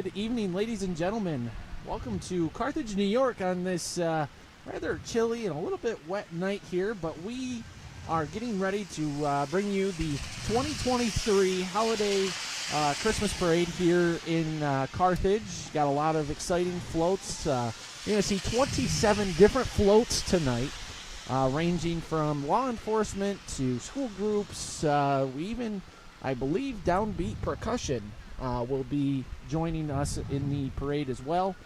Good evening, ladies and gentlemen. Welcome to Carthage, New York on this rather chilly and a little bit wet night here, but we are getting ready to bring you the 2023 holiday Christmas parade here in Carthage. Got a lot of exciting floats. You're going to see 27 different floats tonight, ranging from law enforcement to school groups. We even, I believe, downbeat percussion will be joining us in the parade as well.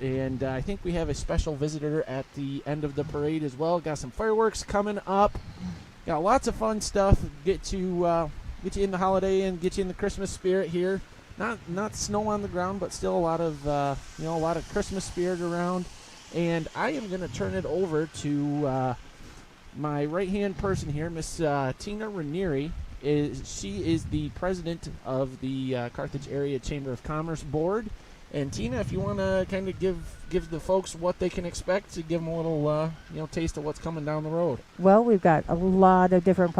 And I think we have a special visitor at the end of the parade as well. Got some fireworks coming up. Got lots of fun stuff. Get you in the holiday and get you in the Christmas spirit here. Not snow on the ground, but still a lot of Christmas spirit around. And I am going to turn it over to my right-hand person here, Miss Tina Ranieri. She is the president of the Carthage Area Chamber of Commerce Board. And Tina, if you want to kind of give the folks what they can expect, to give them a little taste of what's coming down the road. Well, we've got a lot of different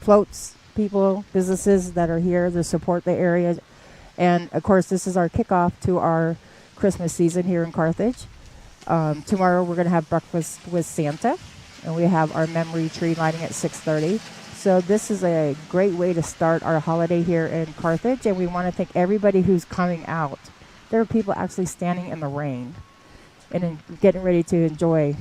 floats, people, businesses that are here to support the area. And, of course, this is our kickoff to our Christmas season here in Carthage. Tomorrow we're going to have breakfast with Santa, and we have our memory tree lighting at 6:30. So this is a great way to start our holiday here in Carthage, and we want to thank everybody who's coming out. There are people actually standing in the rain and getting ready to enjoy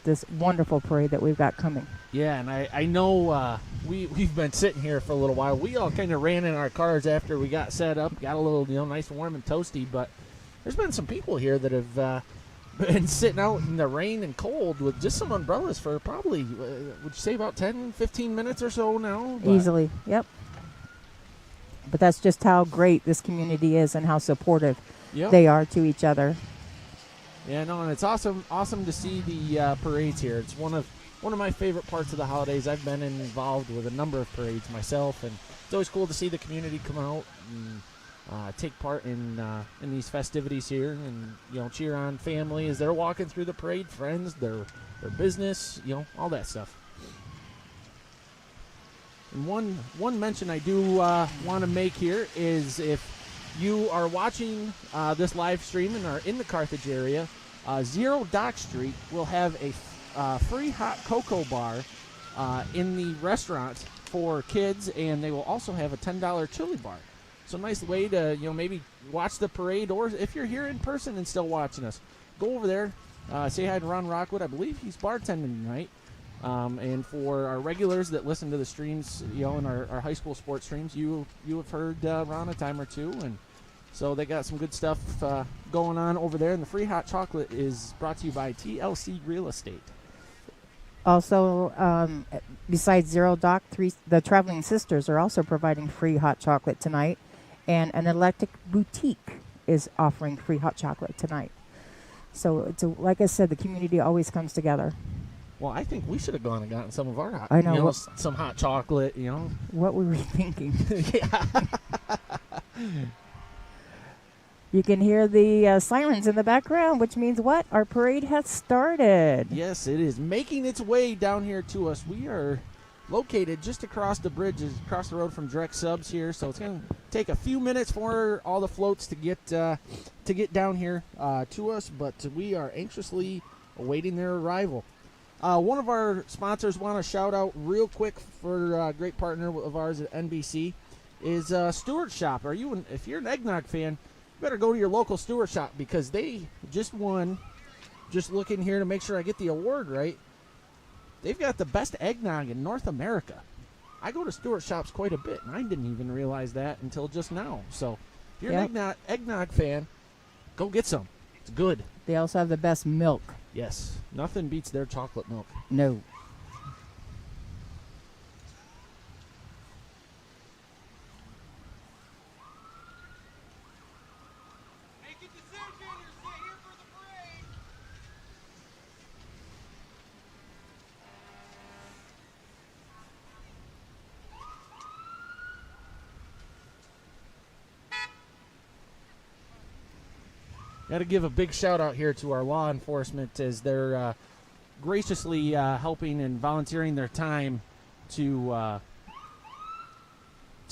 this wonderful parade that we've got coming. Yeah, and I know we've been sitting here for a little while. We all kind of ran in our cars after we got set up, got a little nice and warm and toasty, but there's been some people here that have been sitting out in the rain and cold with just some umbrellas for probably, would you say, about 10, 15 minutes or so now? Easily, yep. But that's just how great this community is and how supportive they are to each other. Yeah, no, and it's awesome to see the parades here. It's one of my favorite parts of the holidays. I've been involved with a number of parades myself, and it's always cool to see the community come out and take part in these festivities here, and cheer on family as they're walking through the parade, friends, their business, all that stuff. And one mention I do want to make here is, if you are watching this live stream and are in the Carthage area, Zero Dock Street will have a free hot cocoa bar in the restaurant for kids, and they will also have a $10 chili bar. So nice way to maybe watch the parade, or if you're here in person and still watching us, go over there, say hi to Ron Rockwood. I believe he's bartending tonight. And for our regulars that listen to the streams, in our high school sports streams, you have heard Ron a time or two, and so they got some good stuff going on over there. And the free hot chocolate is brought to you by TLC Real Estate. Also, besides Zero Dock, the Traveling Sisters are also providing free hot chocolate tonight, and an electric boutique is offering free hot chocolate tonight. So, like I said, the community always comes together. Well, I think we should have gone and gotten some of our some hot chocolate, What were we thinking? Yeah. You can hear the sirens in the background, which means what? Our parade has started. Yes, it is making its way down here to us. We are located just across the bridge, across the road from Direct Subs here, so it's going to take a few minutes for all the floats to get down here to us, but we are anxiously awaiting their arrival. One of our sponsors want to shout out real quick for a great partner of ours at NBC is Stewart Shop. If you're an eggnog fan, you better go to your local Stewart Shop, because they just won. Just looking here to make sure I get the award right. They've got the best eggnog in North America. I go to Stewart Shops quite a bit, and I didn't even realize that until just now. So if you're an eggnog fan, go get some. It's good. They also have the best milk. Yes. Nothing beats their chocolate milk. No. Make a decision or stay here for the parade. Got to give a big shout out here to our law enforcement, as they're graciously helping and volunteering their time to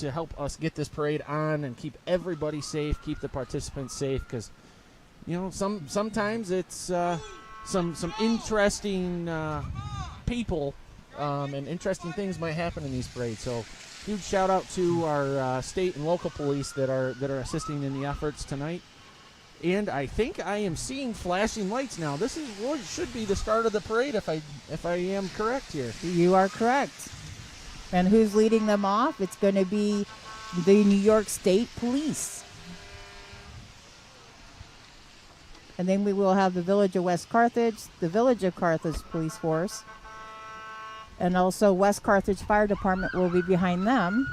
to help us get this parade on and keep everybody safe, keep the participants safe, because sometimes it's some interesting people and interesting things might happen in these parades. So huge shout out to our state and local police that are assisting in the efforts tonight. And I think I am seeing flashing lights now. This is what should be the start of the parade, if I am correct here. You are correct. And who's leading them off? It's going to be the New York State Police. And then we will have the Village of West Carthage, the Village of Carthage Police Force, and also West Carthage Fire Department will be behind them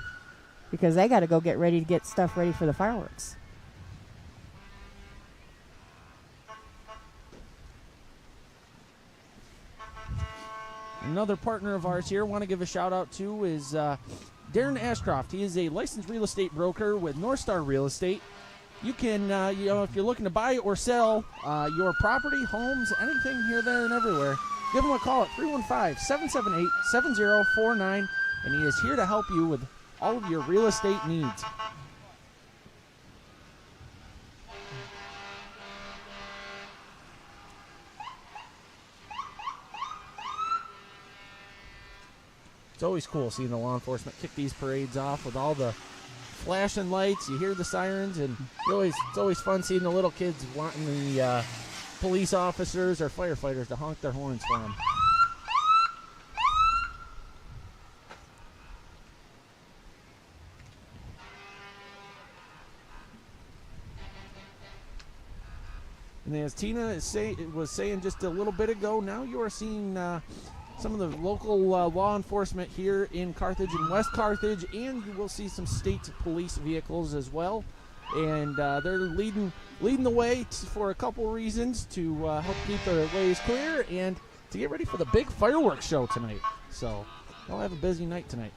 because they got to go get ready to get stuff ready for the fireworks. Another partner of ours here, want to give a shout out to, is Darren Ashcroft. He is a licensed real estate broker with North Star Real Estate. You can, if you're looking to buy or sell your property, homes, anything here, there, and everywhere, give him a call at 315-778-7049, and he is here to help you with all of your real estate needs. It's always cool seeing the law enforcement kick these parades off with all the flashing lights. You hear the sirens, and it's always fun seeing the little kids wanting the police officers or firefighters to honk their horns for them. And as Tina was saying just a little bit ago, now you are seeing some of the local law enforcement here in Carthage and West Carthage, and you will see some state police vehicles as well. And they're leading the way for a couple reasons, to help keep the ways clear and to get ready for the big fireworks show tonight. So they'll have a busy night tonight.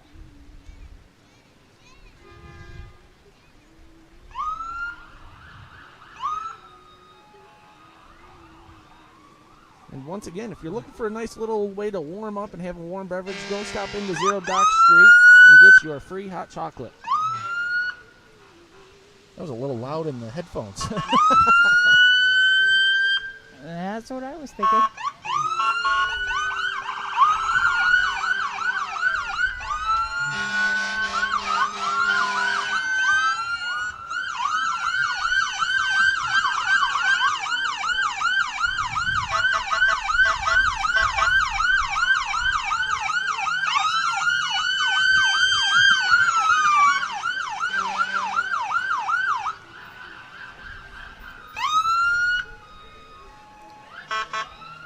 And once again, if you're looking for a nice little way to warm up and have a warm beverage, go stop into Zero Dock Street and get your free hot chocolate. That was a little loud in the headphones. That's what I was thinking.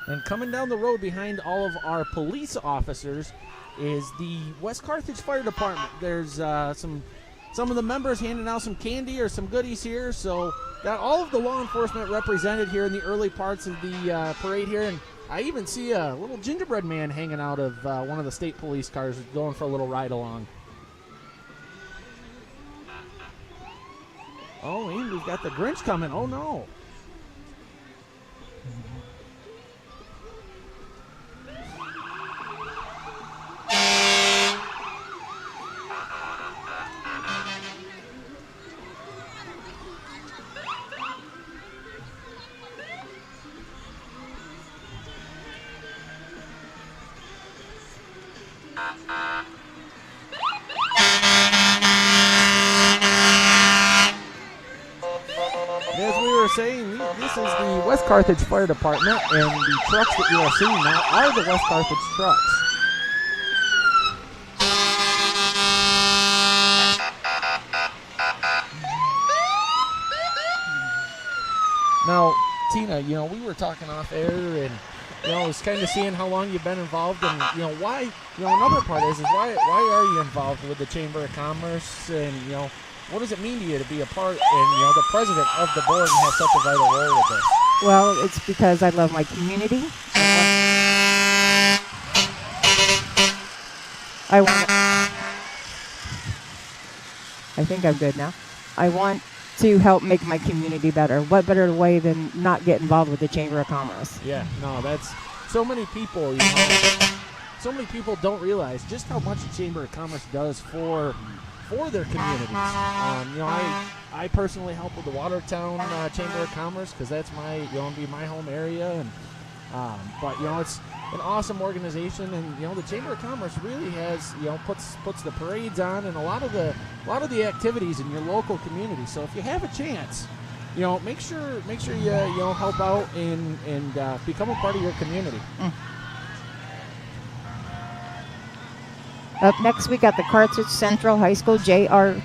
And coming down the road behind all of our police officers is the West Carthage Fire Department. There's some of the members handing out some candy or some goodies here. So got all of the law enforcement represented here in the early parts of the parade here. And I even see a little gingerbread man hanging out of one of the state police cars going for a little ride along. Oh, and we've got the Grinch coming. Oh, no. As we were saying, this is the West Carthage Fire Department, and the trucks that you are seeing now are the West Carthage trucks. Now, Tina, we were talking off air, and I was kind of seeing how long you've been involved, and why. Another part is why are you involved with the Chamber of Commerce, and what does it mean to you to be a part and the president of the board and have such a vital role with this? Well, it's because I love my community. I think I'm good now. I want to help make my community better. What better way than not get involved with the Chamber of Commerce? Yeah, no, that's so many people. So many people don't realize just how much the Chamber of Commerce does for for their communities. I personally help with the Watertown Chamber of Commerce because that's be my home area, and but it's an awesome organization, and the Chamber of Commerce really has puts the parades on and a lot of the activities in your local community. So if you have a chance, make sure you help out and become a part of your community. Up next, we got the Carthage Central High School JROTC.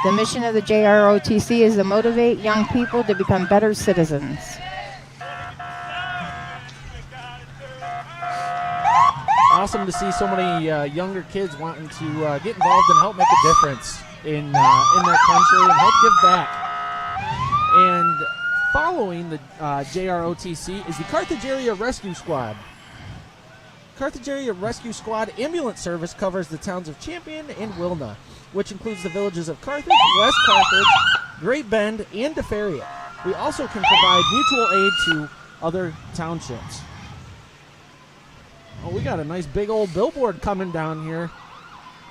The mission of the JROTC is to motivate young people to become better citizens. Awesome to see so many younger kids wanting to get involved and help make a difference in their country and help give back. And following the JROTC is the Carthage Area Rescue Squad. Carthage Area Rescue Squad ambulance service covers the towns of Champion and Wilna, which includes the villages of Carthage, West Carthage, Great Bend, and DeFerrier. We also can provide mutual aid to other townships. Oh, we got a nice big old billboard coming down here.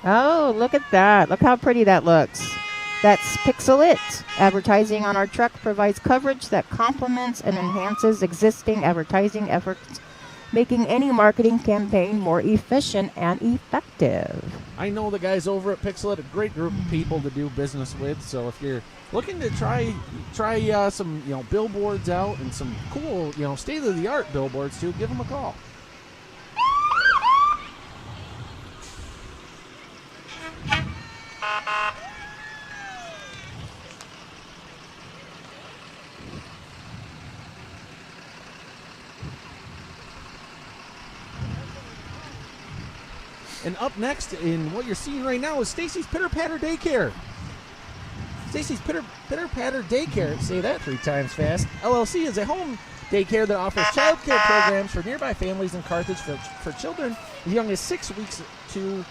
Oh, look at that. Look how pretty that looks. That's Pixel It. Advertising on our truck provides coverage that complements and enhances existing advertising efforts, making any marketing campaign more efficient and effective. I know the guys over at Pixel It, a great group of people to do business with. So if you're looking to try some billboards out and some cool state-of-the-art billboards too, give them a call. And up next in what you're seeing right now is Stacy's Pitter Patter Daycare. Stacy's Pitter Patter Daycare, say that 3 times fast, LLC is a home daycare that offers child care programs for nearby families in Carthage for children as young as 6 weeks to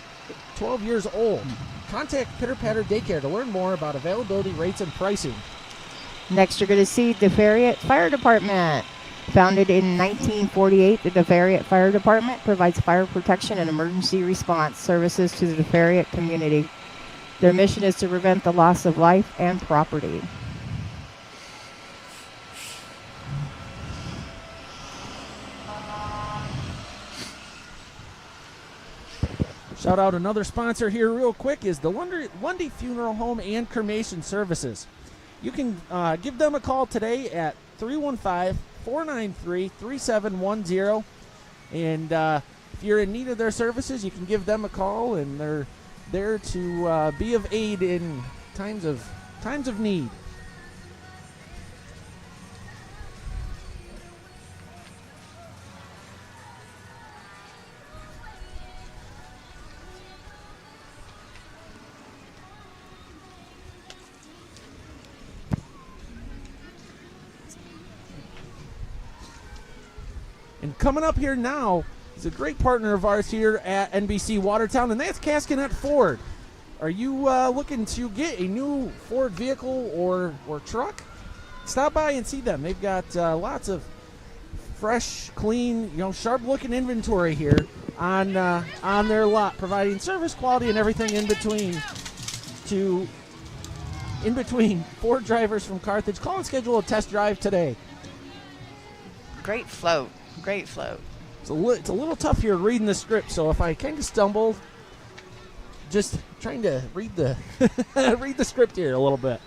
12 years old. Contact Pitter Patter Daycare to learn more about availability, rates, and pricing. Next, you're going to see DeFerrier Fire Department. Founded in 1948, the DeFerrier Fire Department provides fire protection and emergency response services to the DeFerrier community. Their mission is to prevent the loss of life and property. Shout out another sponsor here real quick is the Lundy Funeral Home and Cremation Services. You can give them a call today at 315-493-3710. And if you're in need of their services, you can give them a call, and they're there to be of aid in times of need. And coming up here now is a great partner of ours here at NBC Watertown, and that's Cascanet Ford. Are you looking to get a new Ford vehicle or truck? Stop by and see them. They've got lots of fresh, clean, sharp-looking inventory here on their lot, providing service, quality, and everything in between Ford drivers from Carthage. Call and schedule a test drive today. Great float. Great float. It's a little tough here reading the script, so if I kind of stumble, just trying to read the read the script here a little bit.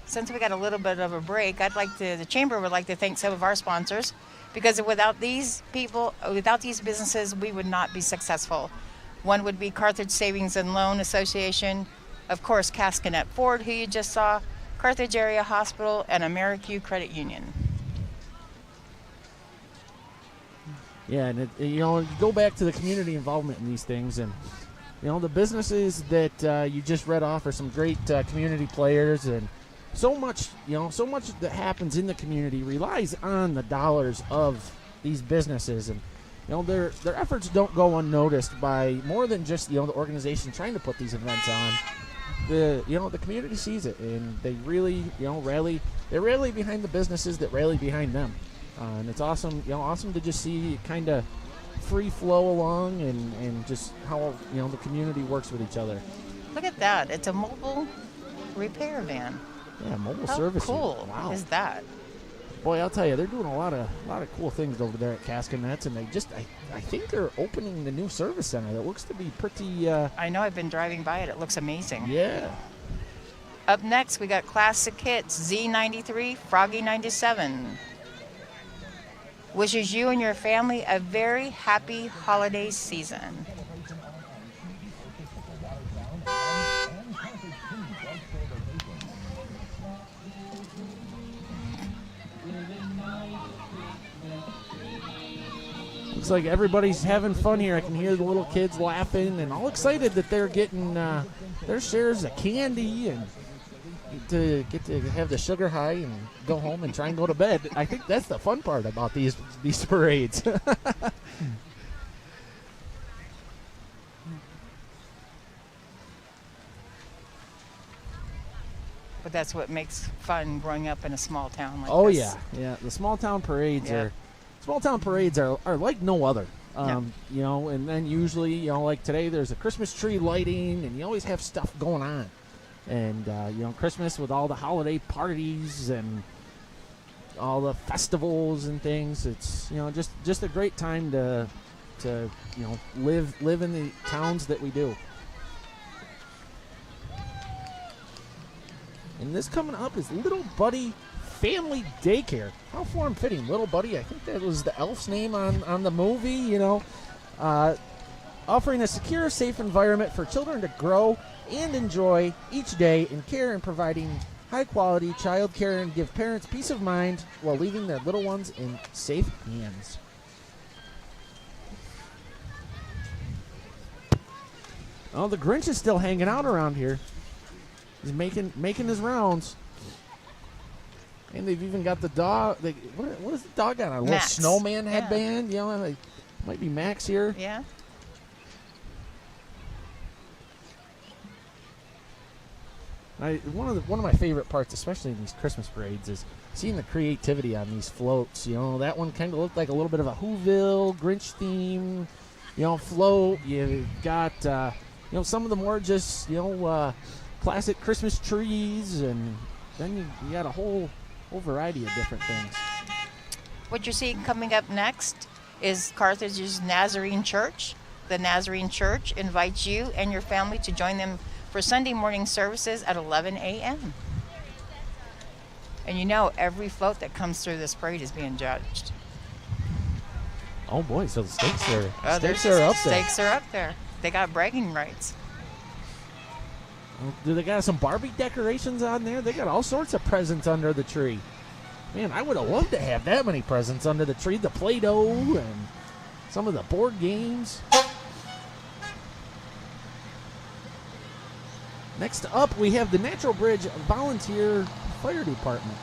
Since we got a little bit of a break, the Chamber would like to thank some of our sponsors, because without these people, without these businesses, we would not be successful. One would be Carthage Savings and Loan Association, of course, Cascanet Ford, who you just saw, Carthage Area Hospital, and AmeriQ Credit Union. Yeah, and you go back to the community involvement in these things, and the businesses that you just read off are some great community players, and so much that happens in the community relies on the dollars of these businesses, and their efforts don't go unnoticed by more than just the organization trying to put these events on. The community sees it, and they really rally. They rally behind the businesses that rally behind them. And it's awesome, awesome to just see it kind of free flow along and just how, the community works with each other. Look at that. It's a mobile repair van. Yeah, mobile How service. cool Wow. is that? Boy, I'll tell you, they're doing a lot of cool things over there at Caskinets, and I think they're opening the new service center that looks to be pretty. I know, I've been driving by it. It looks amazing. Yeah. Up next, we got classic hits Z93, Froggy 97. Wishes you and your family a very happy holiday season. Looks like everybody's having fun here. I can hear the little kids laughing and all excited that they're getting their shares of candy and get to have the sugar high and go home and try and go to bed. I think that's the fun part about these parades. But that's what makes fun growing up in a small town like Oh this. yeah. The small town parades Yep. are like no other. Yep. And then usually, like today, there's a Christmas tree lighting, and you always have stuff going on. And Christmas with all the holiday parties and all the festivals and things. It's just a great time to live in the towns that we do. And this coming up is Little Buddy Family Daycare. How form-fitting, Little Buddy. I think that was the elf's name on the movie, offering a secure, safe environment for children to grow and enjoy each day in care and providing high-quality child care and give parents peace of mind while leaving their little ones in safe hands. Oh, the Grinch is still hanging out around here. He's making his rounds. And they've even got the dog. What is the dog got? A little Max. snowman Yeah. headband? Might be Max here. Yeah. One of my favorite parts, especially in these Christmas parades, is seeing the creativity on these floats. That one kind of looked like a little bit of a Whoville Grinch theme, float. You got some of the more just classic Christmas trees, and then you got a whole variety of different things. What you're seeing coming up next is Carthage's Nazarene Church. The Nazarene Church invites you and your family to join them for Sunday morning services at 11 a.m. And every float that comes through this parade is being judged. Oh boy, so the stakes are up there. Stakes are up there. They got bragging rights. Do they got some Barbie decorations on there? They got all sorts of presents under the tree. Man, I would have loved to have that many presents under the tree. The Play-Doh and some of the board games. Next up, we have the Natural Bridge Volunteer Fire Department.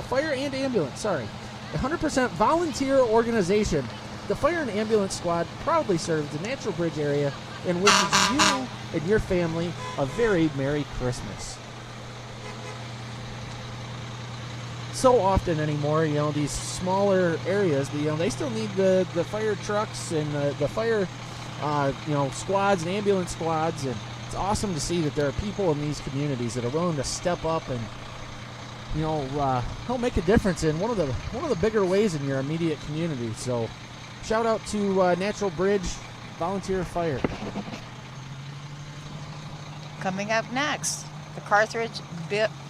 Fire and ambulance, sorry. 100% volunteer organization. The Fire and Ambulance Squad proudly serves the Natural Bridge area and wishes you and your family a very Merry Christmas. So often anymore, these smaller areas, they still need the fire trucks and the fire, squads and ambulance squads, and it's awesome to see that there are people in these communities that are willing to step up and, help make a difference in one of the bigger ways in your immediate community. So, shout out to Natural Bridge Volunteer Fire. Coming up next, the Carthage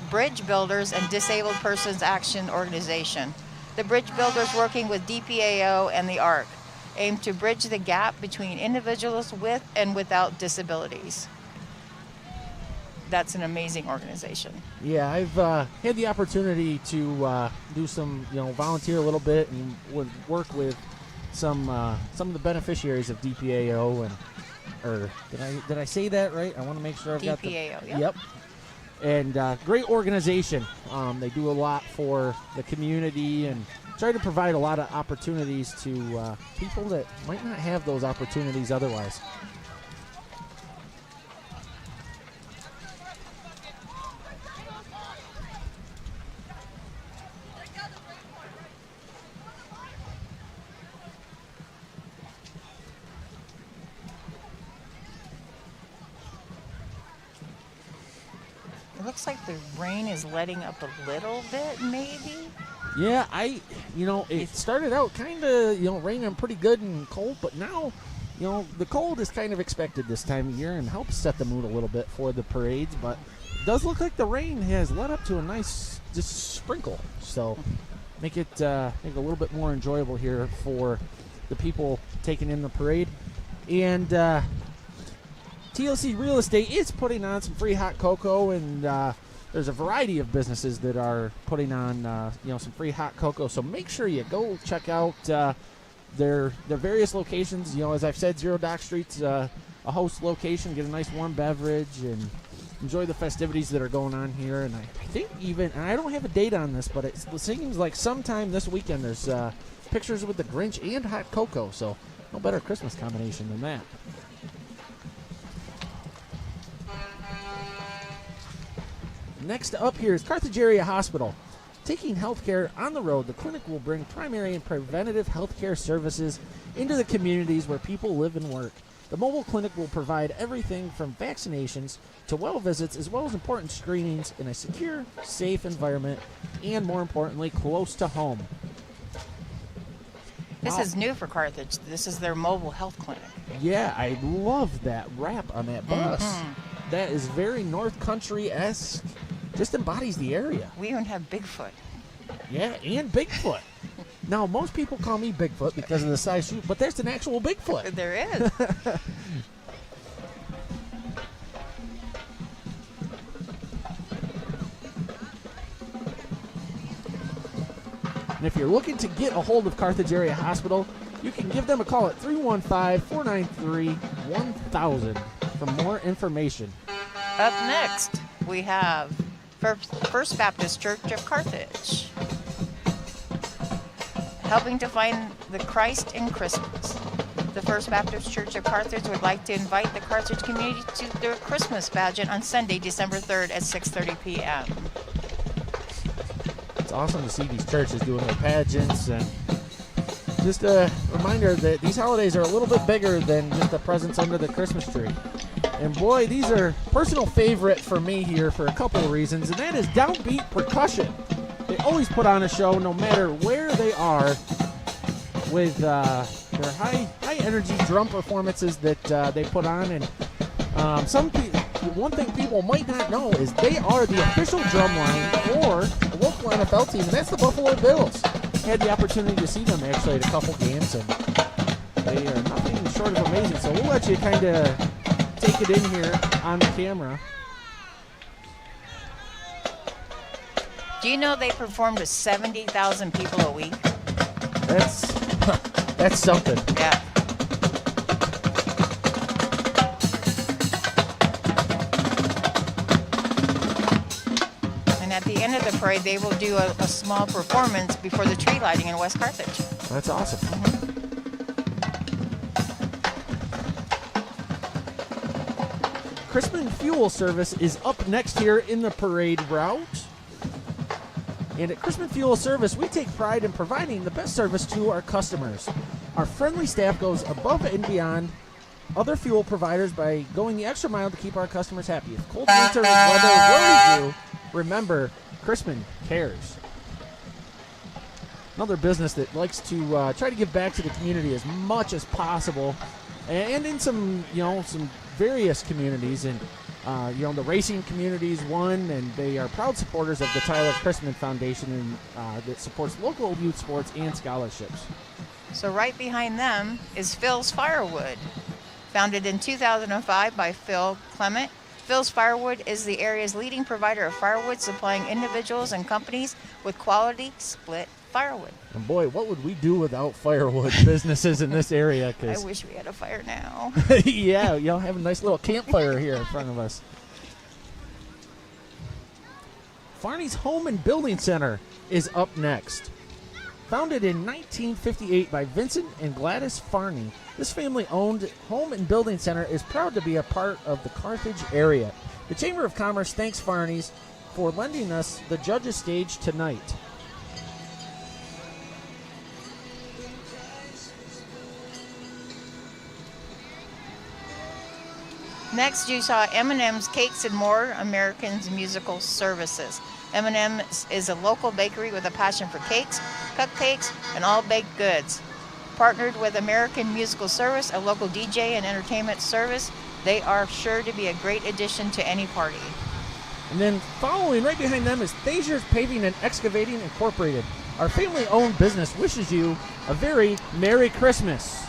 Bridge Builders and Disabled Persons Action Organization. The bridge builders, working with DPAO and the ARC, aim to bridge the gap between individuals with and without disabilities. That's an amazing organization. Yeah, I've had the opportunity to do some, volunteer a little bit and would work with some of the beneficiaries of DPAO or did I say that right? I want to make sure I've got the DPAO, yeah. Yep. And great organization. They do a lot for the community and try to provide a lot of opportunities to people that might not have those opportunities otherwise. looks like the rain is letting up a little bit, maybe. Yeah, it started out kind of, raining pretty good and cold, but now, the cold is kind of expected this time of year and helps set the mood a little bit for the parades, but it does look like the rain has led up to a nice just sprinkle, so make it a little bit more enjoyable here for the people taking in the parade. And TLC Real Estate is putting on some free hot cocoa, and there's a variety of businesses that are putting on some free hot cocoa, so make sure you go check out their various locations. As I've said, Zero Dock Street's a host location. Get a nice warm beverage and enjoy the festivities that are going on here. And I think even, and I don't have a date on this, but it seems like sometime this weekend there's pictures with the Grinch and hot cocoa, so no better Christmas combination than that. Next up here is Carthage Area Hospital. Taking healthcare on the road, the clinic will bring primary and preventative healthcare services into the communities where people live and work. The mobile clinic will provide everything from vaccinations to well visits, as well as important screenings in a secure, safe environment, and more importantly, close to home. This is new for Carthage. This is their mobile health clinic. Yeah, I love that wrap on that bus. That is very North Country-esque. Just embodies the area. We even have Bigfoot. Yeah, and Bigfoot. Now, most people call me Bigfoot because of the size shoe, but there's an actual Bigfoot. There is. And if you're looking to get a hold of Carthage Area Hospital, you can give them a call at 315-493-1000 for more information. Up next, we have First Baptist Church of Carthage, helping to find the Christ in Christmas. The First Baptist Church of Carthage would like to invite the Carthage community to their Christmas pageant on Sunday, December 3rd at 6:30 p.m. It's awesome to see these churches doing their pageants, and just a reminder that these holidays are a little bit bigger than just the presents under the Christmas tree. And boy, these are personal favorite for me here for a couple of reasons, and that is Downbeat Percussion. They always put on a show no matter where they are with their high energy drum performances that they put on. And one thing people might not know is they are the official drum line for the local NFL team, and that's the Buffalo Bills. I had the opportunity to see them actually at a couple games, and they are nothing short of amazing. So we'll let you kind of take it in here on the camera. Do you know they perform to 70,000 people a week? That's something. Yeah. And at the end of the parade, they will do a small performance before the tree lighting in West Carthage. That's awesome. Crispin Fuel Service is up next here in the parade route. And at Crispin Fuel Service, we take pride in providing the best service to our customers. Our friendly staff goes above and beyond other fuel providers by going the extra mile to keep our customers happy. If cold winter weather worries you, remember, Crispin cares. Another business that likes to try to give back to the community as much as possible, and in some various communities, and the racing community is one, and they are proud supporters of the Tyler Christman Foundation, and that supports local youth sports and scholarships. So right behind them is Phil's Firewood. Founded in 2005 by Phil Clement, Phil's Firewood is the area's leading provider of firewood, supplying individuals and companies with quality split firewood. And boy, what would we do without firewood businesses in this area? I wish we had a fire now. Yeah, y'all have a nice little campfire here in front of us. Farney's Home and Building Center is up next. Founded in 1958 by Vincent and Gladys Farney, this family-owned home and building center is proud to be a part of the Carthage area. The Chamber of Commerce thanks Farney's for lending us the Judge's Stage tonight. Next, you saw M&M's Cakes and More Americans Musical Services. M&M's is a local bakery with a passion for cakes, cupcakes, and all baked goods. Partnered with American Musical Service, a local DJ and entertainment service, they are sure to be a great addition to any party. And then following right behind them is Thasier's Paving and Excavating Incorporated. Our family-owned business wishes you a very Merry Christmas.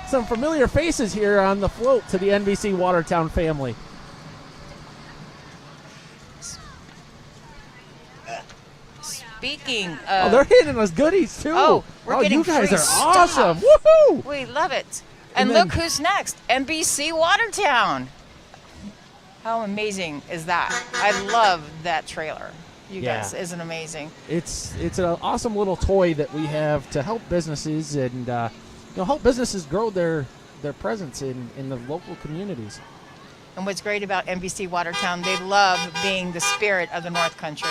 Some familiar faces here on the float to the NBC Watertown family. Speaking Oh, of... they're hitting us goodies, too. Oh, we're getting you guys free are awesome. stuff. Woohoo! We love it. And And then- look who's next. NBC Watertown. How amazing is that? I love that trailer. You Yeah. guys, isn't amazing? It's an awesome little toy that we have to help businesses and help businesses grow their presence in the local communities. And what's great about NBC Watertown, they love being the spirit of the North Country.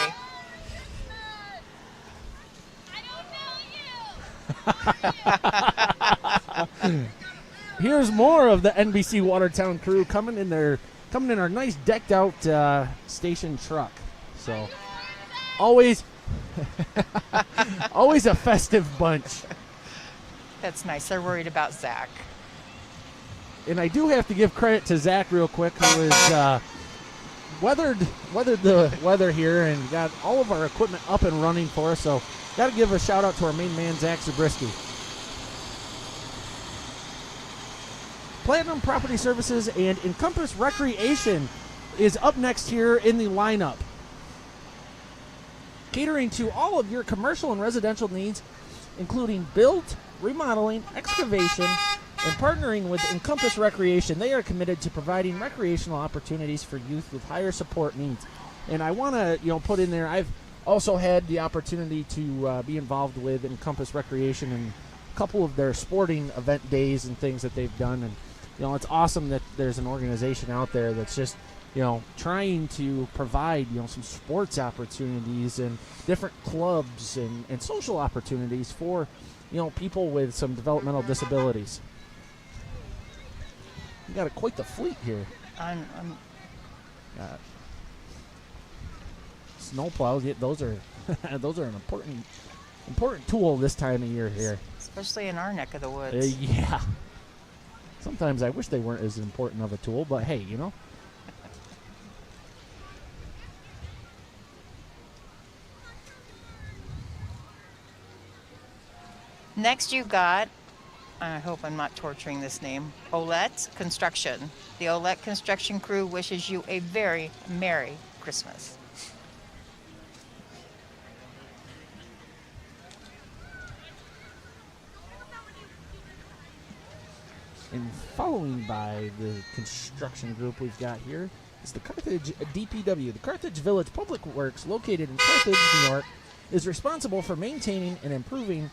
Here's more of the NBC Watertown crew coming in our nice decked out station truck. So always always a festive bunch. That's nice. They're worried about Zach. And I do have to give credit to Zach real quick, who has weathered the weather here and got all of our equipment up and running for us. So got to give a shout out to our main man, Zach Zabriskie. Platinum Property Services and Encompass Recreation is up next here in the lineup. Catering to all of your commercial and residential needs, including build, remodeling, excavation, and partnering with Encompass Recreation. They are committed to providing recreational opportunities for youth with higher support needs. And I want to, put in there, I've also had the opportunity to be involved with Encompass Recreation and a couple of their sporting event days and things that they've done. And, it's awesome that there's an organization out there that's just, trying to provide, some sports opportunities and different clubs and social opportunities for, people with some developmental disabilities. You got quite the fleet here. I'm Snowplows, those are those are an important tool this time of year here. especially in our neck of the woods. Yeah. Sometimes I wish they weren't as important of a tool, but hey, Next, you got, I hope I'm not torturing this name, Olette Construction. The Olette Construction crew wishes you a very Merry Christmas. And following by the construction group we've got here is the Carthage DPW. The Carthage Village Public Works, located in Carthage, New York, is responsible for maintaining and improving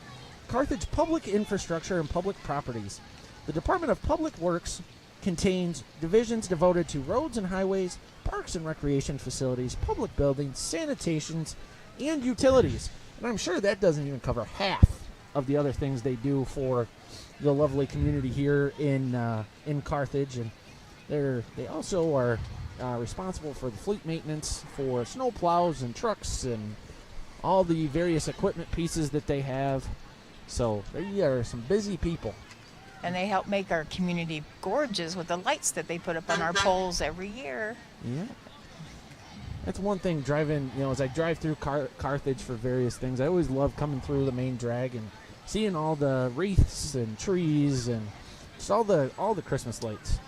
Carthage public infrastructure and public properties. The Department of Public Works contains divisions devoted to roads and highways, parks and recreation facilities, public buildings, sanitations, and utilities. And I'm sure that doesn't even cover half of the other things they do for the lovely community here in Carthage. And they also are responsible for the fleet maintenance for snow plows and trucks and all the various equipment pieces that they have. So they are some busy people. And they help make our community gorgeous with the lights that they put up on our poles every year. Yeah. That's one thing driving, as I drive through Carthage for various things, I always love coming through the main drag and seeing all the wreaths and trees and just all the Christmas lights.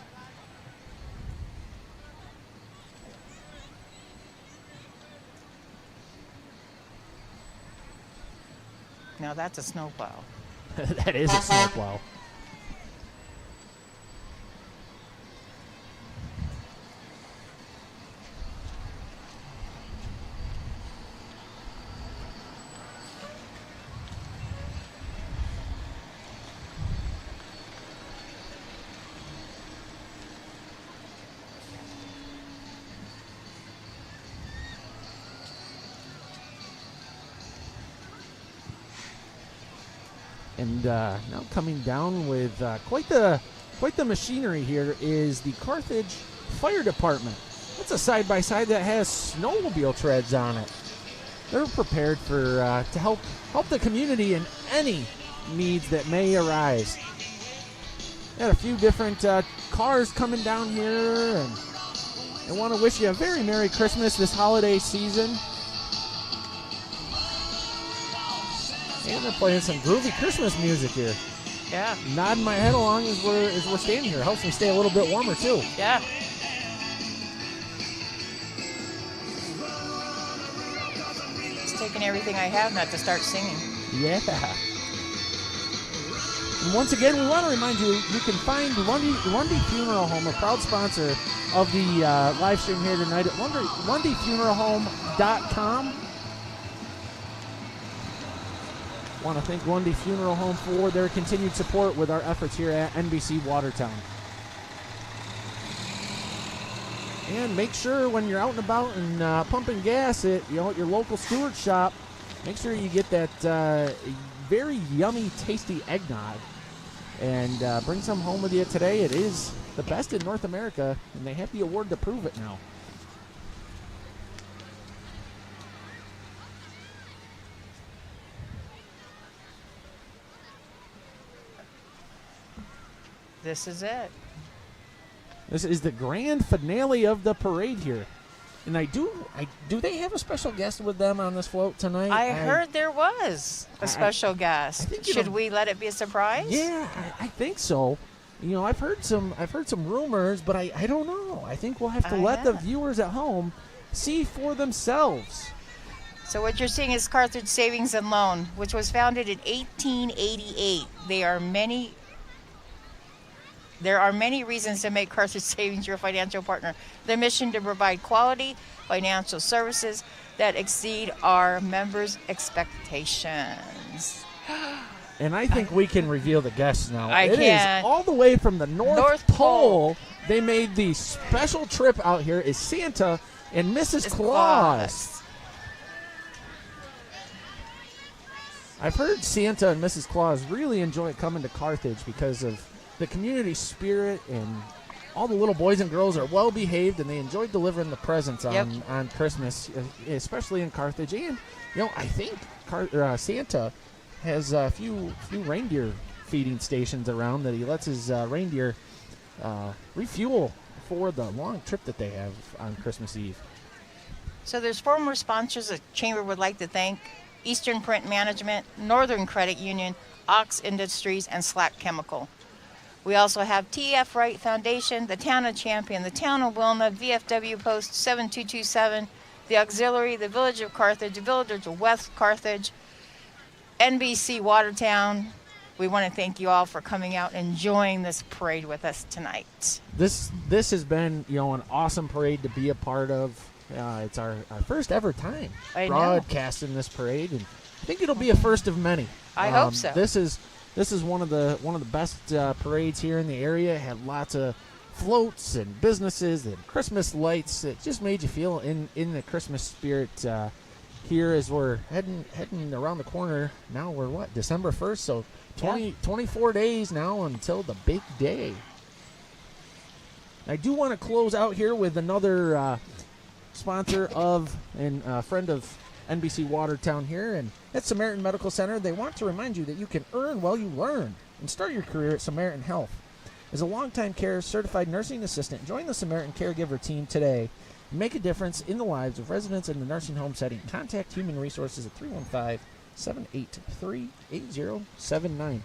Now that's a snowplow. That is a snowplow. And now coming down with quite the quite the machinery here is the Carthage Fire Department. It's a side-by-side that has snowmobile treads on it. They're prepared for to help the community in any needs that may arise. Got a few different cars coming down here, and I want to wish you a very Merry Christmas this holiday season. And they're playing some groovy Christmas music here. Yeah. Nodding my head along as we're standing here. Helps me stay a little bit warmer too. Yeah. It's taking everything I have not to start singing. Yeah. And once again, we want to remind you, you can find Lundy Funeral Home, a proud sponsor of the live stream here tonight at LundyFuneralHome.com. Want to thank Lundy Funeral Home for their continued support with our efforts here at NBC Watertown. And make sure when you're out and about and pumping gas at your local Stewart shop, make sure you get that very yummy, tasty eggnog, and bring some home with you today. It is the best in North America, and they have the award to prove it now. This is it. This is the grand finale of the parade here. And do they have a special guest with them on this float tonight? I heard there was a special I guest. think Should we let it be a surprise? Yeah, I think so. I've heard some rumors, but I don't know. I think we'll have to let the viewers at home see for themselves. So what you're seeing is Carthage Savings and Loan, which was founded in 1888. There are many reasons to make Carthage Savings your financial partner. Their mission to provide quality financial services that exceed our members' expectations. And I think we can reveal the guests now. I It can. is all the way from the North Pole. Pole. They made the special trip out here. Is Santa and Mrs. It's Claus. I've heard Santa and Mrs. Claus really enjoy coming to Carthage because of the community spirit, and all the little boys and girls are well behaved, and they enjoy delivering the presents on Christmas, especially in Carthage. And I think Santa has a few reindeer feeding stations around that he lets his reindeer refuel for the long trip that they have on Christmas Eve. So there's former sponsors the Chamber would like to thank: Eastern Print Management, Northern Credit Union, Ox Industries, and Slack Chemical. We also have TF Wright Foundation, the Town of Champion, the Town of Wilna, VFW Post 7227, the Auxiliary, the Village of Carthage, the Village of West Carthage, NBC Watertown. We want to thank you all for coming out and enjoying this parade with us tonight. This has been an awesome parade to be a part of. It's our first ever time broadcasting this parade, and I think it'll be a first of many. I hope so. This is one of the best parades here in the area. It had lots of floats and businesses and Christmas lights. It just made you feel in the Christmas spirit here as we're heading around the corner. Now we're December 1st, so 24 days now until the big day. I do want to close out here with another sponsor of and friend of NBC Watertown here, and at Samaritan Medical Center. They want to remind you that you can earn while you learn and start your career at Samaritan Health. As a longtime care certified nursing assistant, join the Samaritan Caregiver team today and make a difference in the lives of residents in the nursing home setting. Contact Human Resources at 315-783-8079.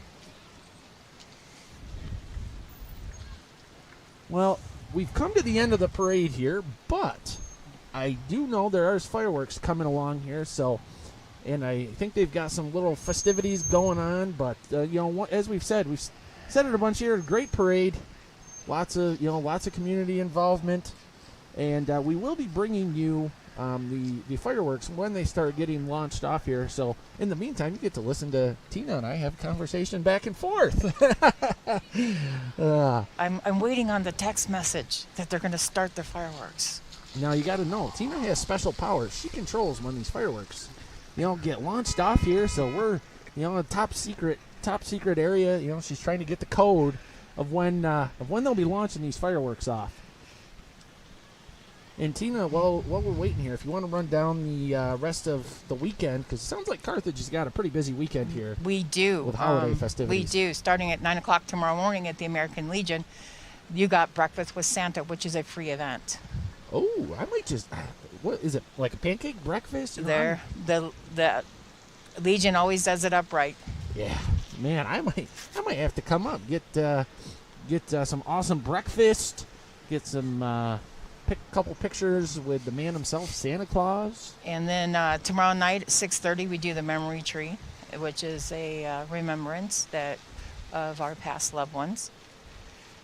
Well, we've come to the end of the parade here, but I do know there are fireworks coming along here, and I think they've got some little festivities going on. But as we've said it a bunch here. Great parade, lots of community involvement, and we will be bringing you the fireworks when they start getting launched off here. So in the meantime, you get to listen to Tina and I have a conversation back and forth. I'm waiting on the text message that they're going to start the fireworks. Now you got to know, Tina has special powers. She controls when these fireworks, get launched off here. So we're, a top secret area. She's trying to get the code of when they'll be launching these fireworks off. And Tina, while we're waiting here, if you want to run down the rest of the weekend, because it sounds like Carthage has got a pretty busy weekend here. We do. With holiday festivities. We do. Starting at 9 o'clock tomorrow morning at the American Legion, you got Breakfast with Santa, which is a free event. Oh, I might just, what is it, like a pancake breakfast? The Legion always does it upright. Yeah, man, I might have to come up, get some awesome breakfast, get some couple pictures with the man himself, Santa Claus. And then tomorrow night at 6:30 we do the memory tree, which is a remembrance of our past loved ones.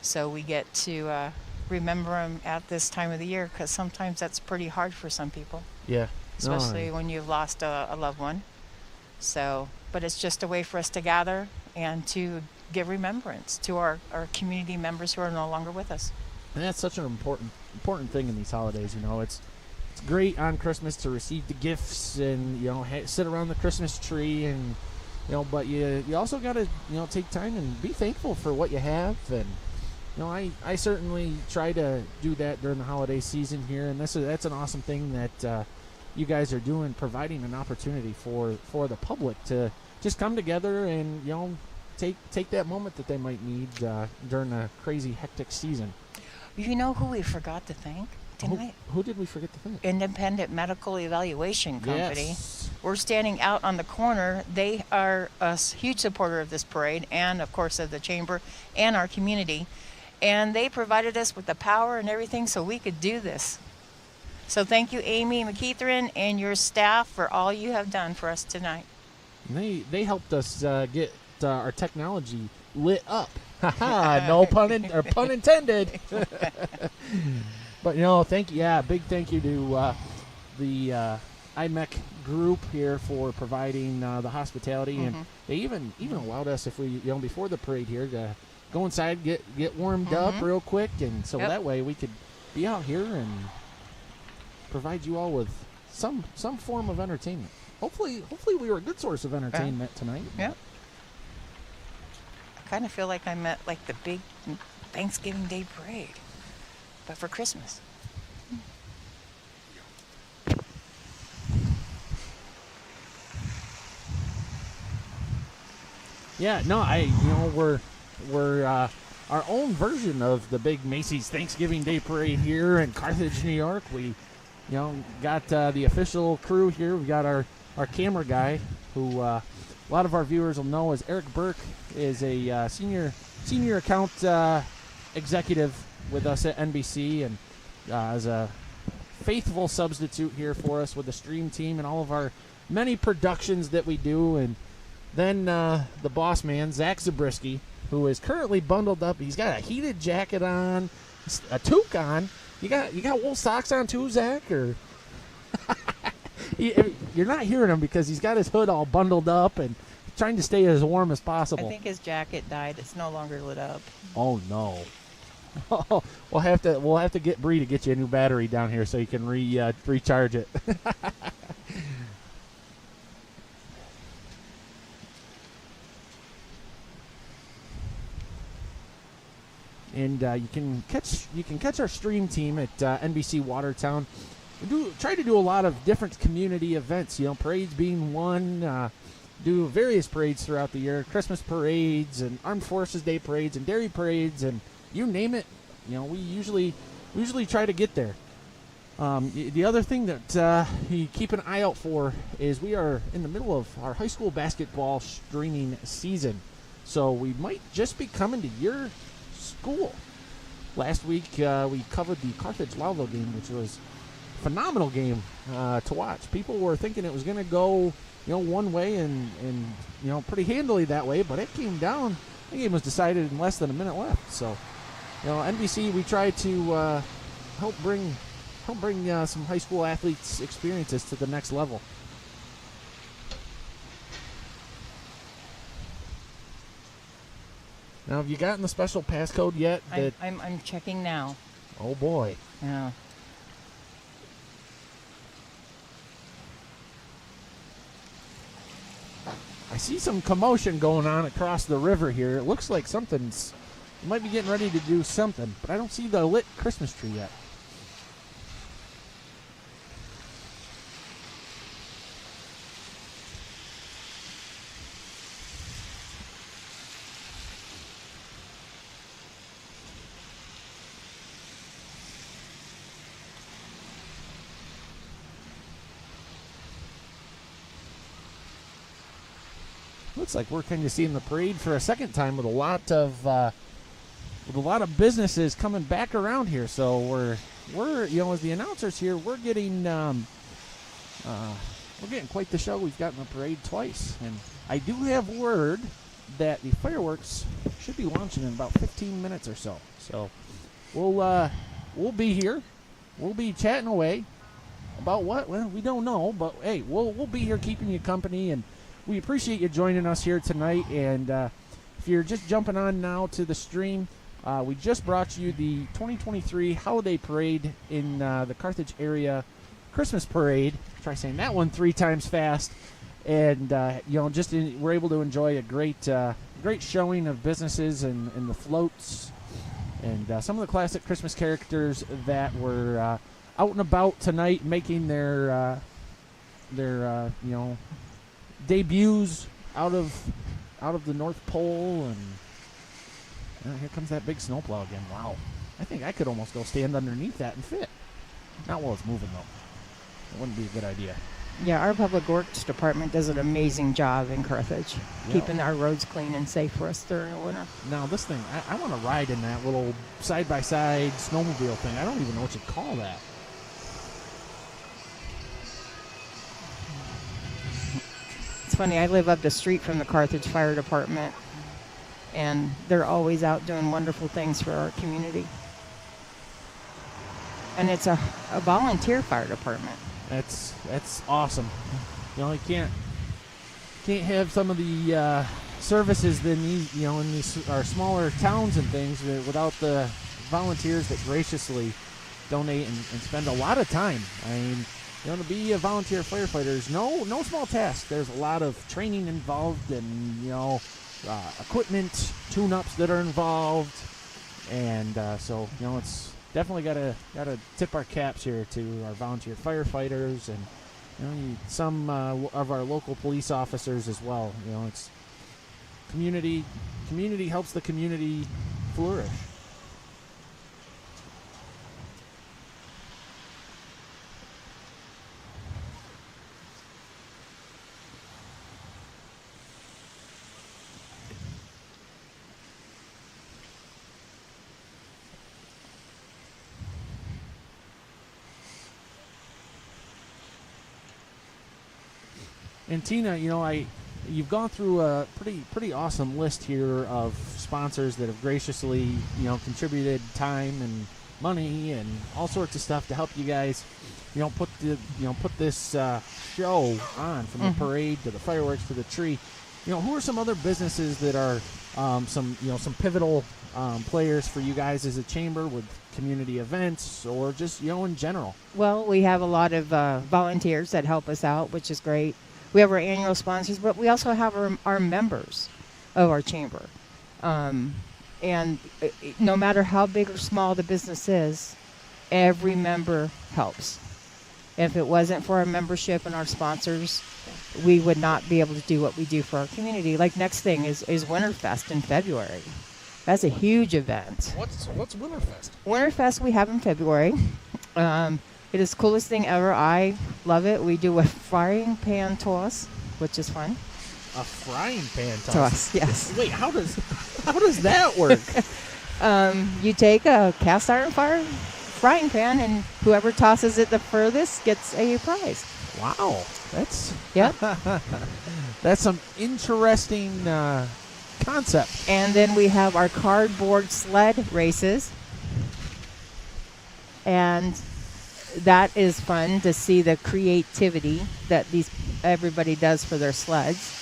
So we get to remember them at this time of the year, because sometimes that's pretty hard for some people. Yeah, especially when you've lost a loved one. So, but it's just a way for us to gather and to give remembrance to our community members who are no longer with us. And that's such an important thing in these holidays. It's great on Christmas to receive the gifts and sit around the Christmas tree, and but you also got to take time and be thankful for what you have. And I certainly try to do that during the holiday season here, and that's an awesome thing that you guys are doing, providing an opportunity for the public to just come together and take that moment that they might need during a crazy hectic season. You know who we forgot to thank tonight? Who did we forget to thank? Independent Medical Evaluation Company. Yes. We're standing out on the corner. They are a huge supporter of this parade and, of course, of the Chamber and our community. And they provided us with the power and everything so we could do this. So thank you, Amy McKeithrin, and your staff for all you have done for us tonight. And they helped us get our technology lit up. No pun intended. But thank you. Yeah, big thank you to the IMEC group here for providing the hospitality, and they even allowed us, if we before the parade here, to go inside, get warmed up real quick, and so that way we could be out here and provide you all with some form of entertainment. Hopefully we were a good source of entertainment tonight. Yep. I kind of feel like I'm at like the big Thanksgiving Day parade, but for Christmas. Yeah, no, we're our own version of the big Macy's Thanksgiving Day parade here in Carthage, New York. We got the official crew here. We got our camera guy, who a lot of our viewers will know as Eric Burke, is a senior account executive with us at NBC, and is a faithful substitute here for us with the stream team and all of our many productions that we do. And then the boss man, Zach Zabriskie, who is currently bundled up. He's got a heated jacket on, a toque on. You got wool socks on too, Zach? Or you're not hearing him because he's got his hood all bundled up and trying to stay as warm as possible. I think his jacket died. It's no longer lit up. Oh no. We'll have to get Bree to get you a new battery down here so you can recharge it. And you can catch our stream team at NBC Watertown. We try to do a lot of different community events. Parades being one. Do various parades throughout the year: Christmas parades and Armed Forces Day parades and dairy parades, and you name it. We usually try to get there. The other thing that you keep an eye out for is we are in the middle of our high school basketball streaming season, so we might just be coming to your school. Last week we covered the Carthage Louisville game, which was a phenomenal game to watch. People were thinking it was going to go one way and pretty handily that way, but it came down. The game was decided in less than a minute left. So NBC, we try to help bring some high school athletes' experiences to the next level. Now, have you gotten the special passcode yet? I'm checking now. Oh boy. Yeah. I see some commotion going on across the river here. It looks like something's We might be getting ready to do something, but I don't see the lit Christmas tree yet. Looks like we're kind of seeing the parade for a second time with a lot of businesses coming back around here. So we're as the announcers here, we're getting quite the show. We've gotten the parade twice, and I do have word that the fireworks should be launching in about 15 minutes or so. So we'll be here. We'll be chatting away about what? Well, we don't know, but hey, we'll be here keeping you company, and we appreciate you joining us here tonight. And if you're just jumping on now to the stream, we just brought you the 2023 holiday parade in the Carthage area Christmas parade. Try saying that one 3 times fast. And we're able to enjoy a great showing of businesses and the floats and some of the classic Christmas characters that were out and about tonight, making their debuts out of the North Pole. And here comes that big snowplow again. Wow, I think I could almost go stand underneath that and fit. Not while it's moving though. It wouldn't be a good idea. Yeah, our public works department does an amazing job in Carthage, keeping our roads clean and safe for us during the winter. Now this thing, I want to ride in that little side-by-side snowmobile thing. I don't even know what you call that. It's funny, I live up the street from the Carthage Fire Department, and they're always out doing wonderful things for our community. And it's a volunteer fire department. That's awesome. You can't have some of the services in these our smaller towns and things without the volunteers that graciously donate and spend a lot of time. I mean, to be a volunteer firefighter is no small task. There's a lot of training involved, and equipment tune-ups that are involved, and so it's definitely gotta tip our caps here to our volunteer firefighters and some of our local police officers as well. It's community helps the community flourish. And Tina, you've gone through a pretty awesome list here of sponsors that have graciously, contributed time and money and all sorts of stuff to help you guys, put this show on, from the parade to the fireworks to the tree. Who are some other businesses that are some pivotal players for you guys as a chamber with community events, or just in general? Well, we have a lot of volunteers that help us out, which is great. We have our annual sponsors, but we also have our members of our chamber. And no matter how big or small the business is, every member helps. If it wasn't for our membership and our sponsors, we would not be able to do what we do for our community. Like, next thing is Winterfest in February. That's a huge event. What's Winterfest? Winterfest we have in February. It is the coolest thing ever. I love it. We do a frying pan toss, which is fun. A frying pan Toss, yes. Wait, how does that work? You take a cast iron frying pan, and whoever tosses it the furthest gets a prize. Wow, that's that's some interesting concept. And then we have our cardboard sled races, and that is fun to see the creativity that everybody does for their sleds.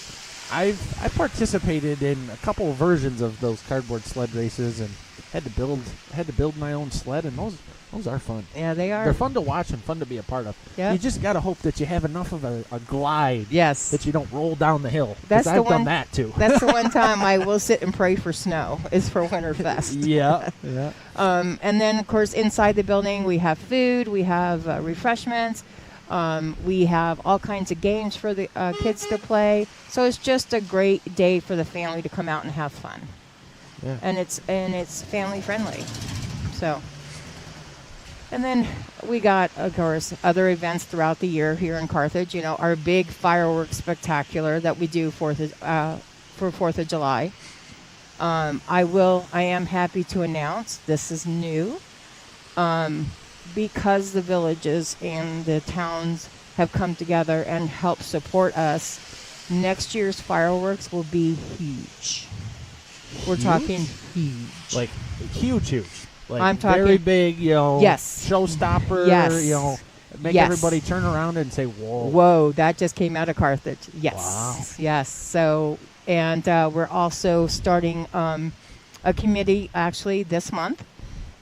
I participated in a couple of versions of those cardboard sled races, and had to build my own sled, and those are fun. Yeah, they are. They're fun to watch and fun to be a part of. Yep. You just got to hope that you have enough of a glide Yes. that you don't roll down the hill. 'Cause That's the I've one- done that too. That's the one time I will sit and pray for snow is for Winterfest. Yeah. Yeah. And then, of course, inside the building, we have food, we have refreshments, we have all kinds of games for the kids to play. So it's just a great day for the family to come out and have fun. Yeah. And it's family friendly. So, and then we got, of course, other events throughout the year here in Carthage. You know, our big fireworks spectacular that we do for 4th of July. I am happy to announce this is new. Because the villages and the towns have come together and helped support us, next year's fireworks will be huge. We're Huge? talking huge. Like huge. Like I'm talking- very big, Yes. showstopper, Yes. make Yes. everybody turn around and say, whoa. Whoa, that just came out of Carthage. Yes. Wow. Yes. So, and we're also starting a committee actually this month.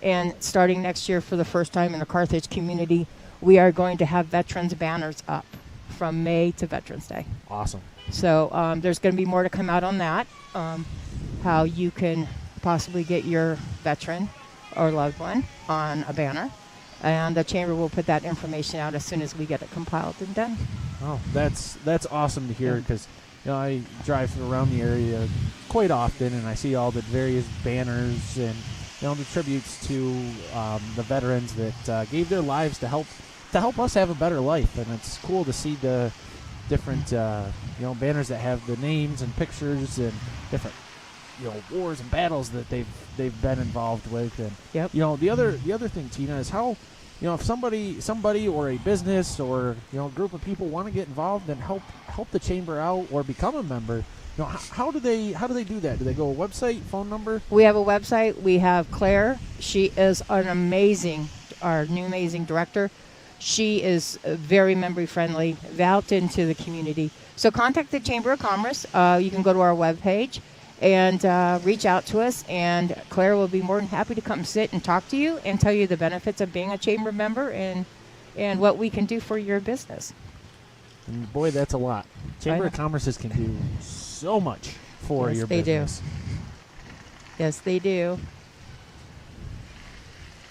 And starting next year for the first time in the Carthage community, we are going to have veterans banners up from May to Veterans Day. Awesome. So there's going to be more to come out on that, how you can possibly get your veteran or loved one on a banner. And the chamber will put that information out as soon as we get it compiled and done. Oh, that's awesome to hear Yeah. because I drive around the area quite often and I see all the various banners and the tributes to the veterans that gave their lives to help us have a better life. And it's cool to see the different banners that have the names and pictures and different wars and battles that they've been involved with. And Yep. the other thing, Tina, is how if somebody or a business or a group of people want to get involved and help the chamber out or become a member, how do they do that? Do they go a website, phone number? We have a website. We have Claire. She is our new amazing director. She is very member friendly, vouched into the community. So contact the Chamber of Commerce. You can go to our webpage and reach out to us, and Claire will be more than happy to come sit and talk to you and tell you the benefits of being a chamber member and what we can do for your business. And boy, that's a lot. Chamber know. of Commerce can do so much for Yes, your they do. business. Yes, they do.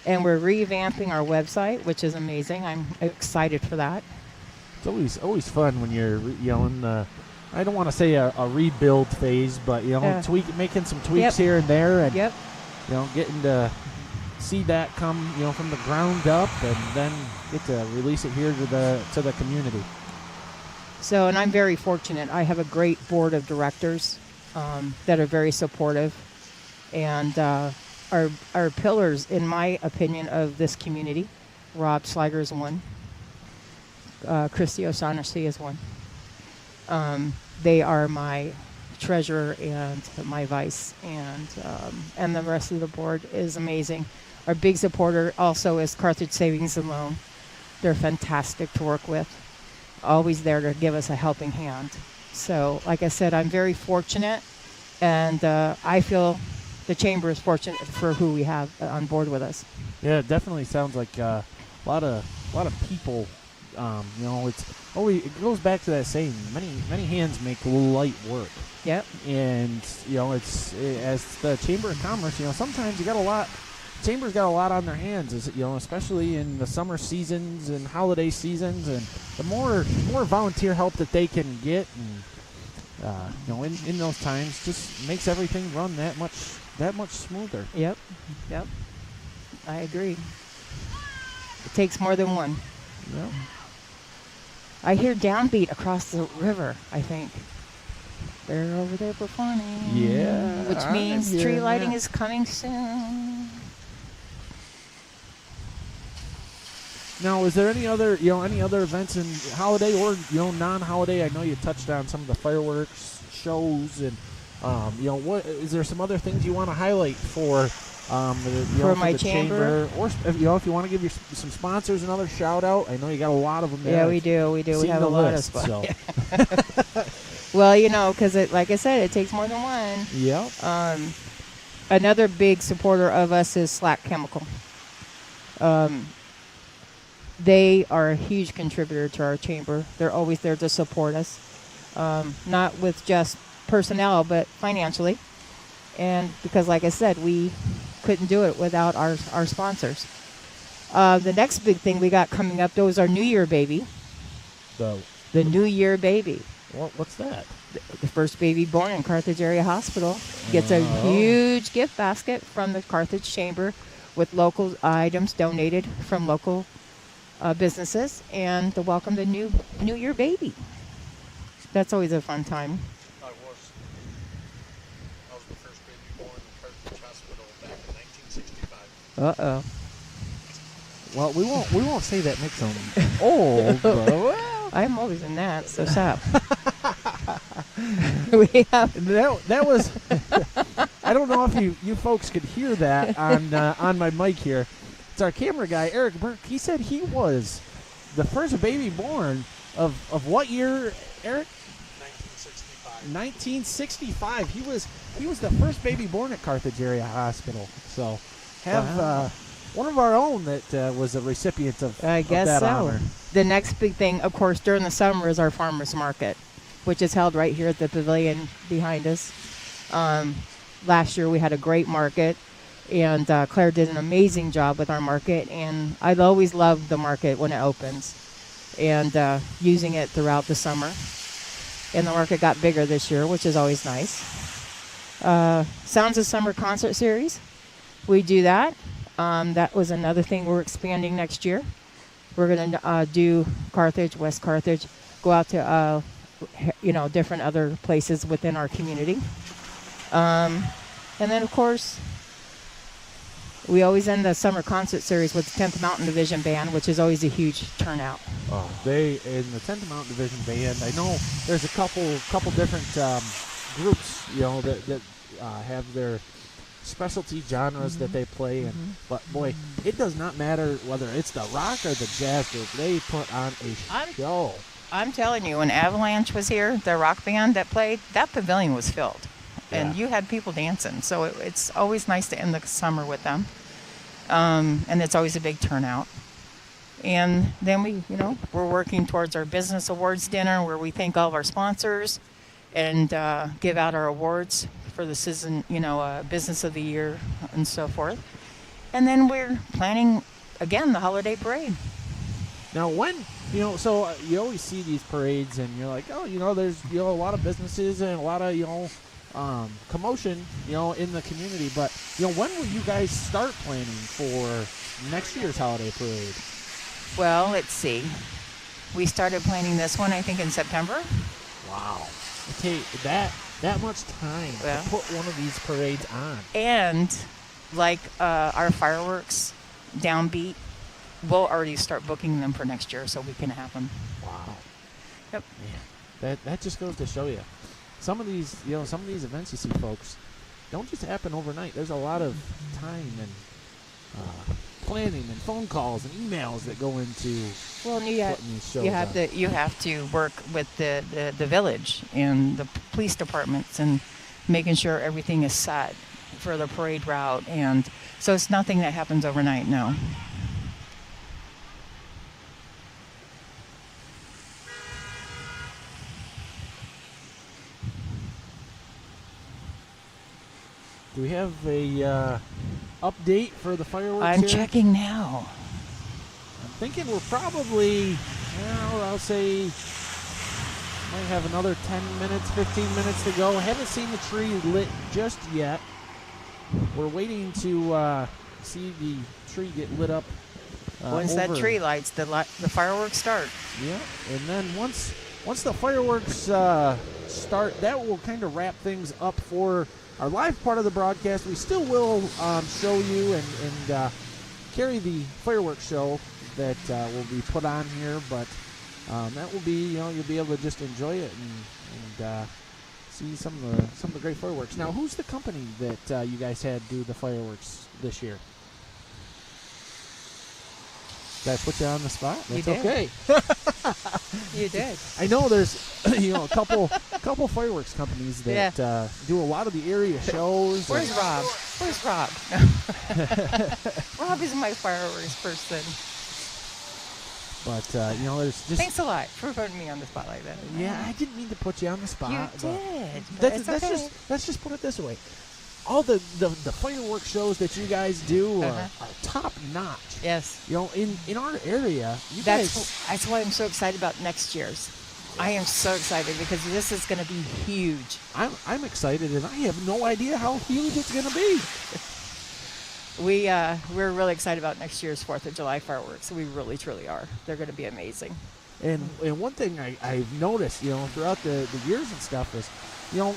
And we're revamping our website, which is amazing. I'm excited for that. It's always fun when you're in the, I don't want to say a rebuild phase, but Yeah. making some tweaks Yep. here and there, and Yep. getting to see that come from the ground up, and then get to release it here to the community. So, and I'm very fortunate. I have a great board of directors that are very supportive, and are pillars, in my opinion, of this community. Rob Sliger is one. Christy O'Shaughnessy is one. They are my treasurer and my vice, and the rest of the board is amazing. Our big supporter also is Carthage Savings and Loan. They're fantastic to work with, always there to give us a helping hand. So, like I said, I'm very fortunate, and I feel the chamber is fortunate for who we have on board with us. Yeah, it definitely sounds like a lot of people. It goes back to that saying: many hands make light work. Yep. And it's as the Chamber of Commerce. Sometimes you got a lot. Chamber's got a lot on their hands, especially in the summer seasons and holiday seasons, and the more volunteer help that they can get, and in those times, just makes everything run that much smoother. Yep. I agree. It takes more than one. Yep. I hear downbeat across the river, I think. They're over there performing. Yeah, Which I'm means tree hearing lighting that. is coming soon. Now, is there any other events in holiday or non-holiday? I know you touched on some of the fireworks shows, and what is there some other things you want to highlight for my the chamber? or if you want to give some sponsors another shout out? I know you got a lot of them there. Yeah, we do. We Seen have the a lot of list, spots. so. Well, because like I said, it takes more than one. Yep. another big supporter of us is Slack Chemical. They are a huge contributor to our chamber. They're always there to support us, not with just personnel, but financially. And because, like I said, we couldn't do it without our sponsors. The next big thing we got coming up, though, is our New Year baby. The New Year baby. What's that? The first baby born in Carthage Area Hospital gets a huge gift basket from the Carthage Chamber with local items donated from local businesses, and to welcome the new Year baby. That's always a fun time. I was the first baby born in Carthage Hospital back in 1965. Uh-oh. Well, we won't say that makes them old, but well. I'm older than that, so stop. We have That was. I don't know if you folks could hear that on my mic here. It's our camera guy, Eric Burke. He said he was the first baby born of what year, Eric? 1965. He was the first baby born at Carthage Area Hospital. So have one of our own that was a recipient of that honor. The next big thing, of course, during the summer is our farmers market, which is held right here at the pavilion behind us. Last year we had a great market, and Claire did an amazing job with our market, and I always love the market when it opens, and using it throughout the summer. And the market got bigger this year, which is always nice. Sounds of Summer concert series, we do that. That was another thing we're expanding next year. We're going to do Carthage, West Carthage, go out to different other places within our community. And then, of course, we always end the summer concert series with the 10th Mountain Division Band, which is always a huge turnout. Oh, they in the 10th Mountain Division Band. I know there's a couple different groups, that have their specialty genres that they play, but boy, it does not matter whether it's the rock or the jazz group. They put on a show. I'm telling you, when Avalanche was here, the rock band that played, that pavilion was filled. And you had people dancing. So it's always nice to end the summer with them. And it's always a big turnout. And then we're working towards our business awards dinner where we thank all of our sponsors and give out our awards for the season, business of the year and so forth. And then we're planning, again, the holiday parade. Now, so you always see these parades and you're like, there's, a lot of businesses and a lot of, commotion, in the community. But, when will you guys start planning for next year's holiday parade? Well, let's see. We started planning this one, I think, in September. Wow. Okay, that much time to put one of these parades on. And like our fireworks downbeat, we'll already start booking them for next year so we can have them. Wow. Yep. Man, that just goes to show you. Some of these events you see, folks, don't just happen overnight. There's a lot of time and planning and phone calls and emails that go into putting these shows on. You have to work with the village and the police departments and making sure everything is set for the parade route, and so it's nothing that happens overnight. No. Do we have a update for the fireworks? I'm here? checking now. I'm thinking we're probably, I'll say, might have another 10 minutes, 15 minutes to go. I haven't seen the tree lit just yet. We're waiting to see the tree get lit up. Once that tree lights, the fireworks start. Yeah, and then once the fireworks start, that will kind of wrap things up for our live part of the broadcast. We still will show you and carry the fireworks show that will be put on here, but that will be, you'll be able to just enjoy it and see some of the great fireworks. Now, who's the company that you guys had do the fireworks this year? Did I put you on the spot? That's okay. You did. I know there's a couple fireworks companies that do a lot of the area shows. Where's Rob? Where's Rob? Rob is my fireworks person. But you know, there's just Thanks a lot for putting me on the spot like that. yeah. I didn't mean to put you on the spot. You but did. But it's okay. Let's just put it this way. All the fireworks shows that you guys do are top notch. Yes. You know, in our area, you That's guys. why I'm so excited about next year's. I am so excited because this is going to be huge. I'm excited, and I have no idea how huge it's going to be. We're really excited about next year's 4th of July fireworks. We really, truly are. They're going to be amazing. And one thing I've noticed, you know, throughout the years and stuff is, you know,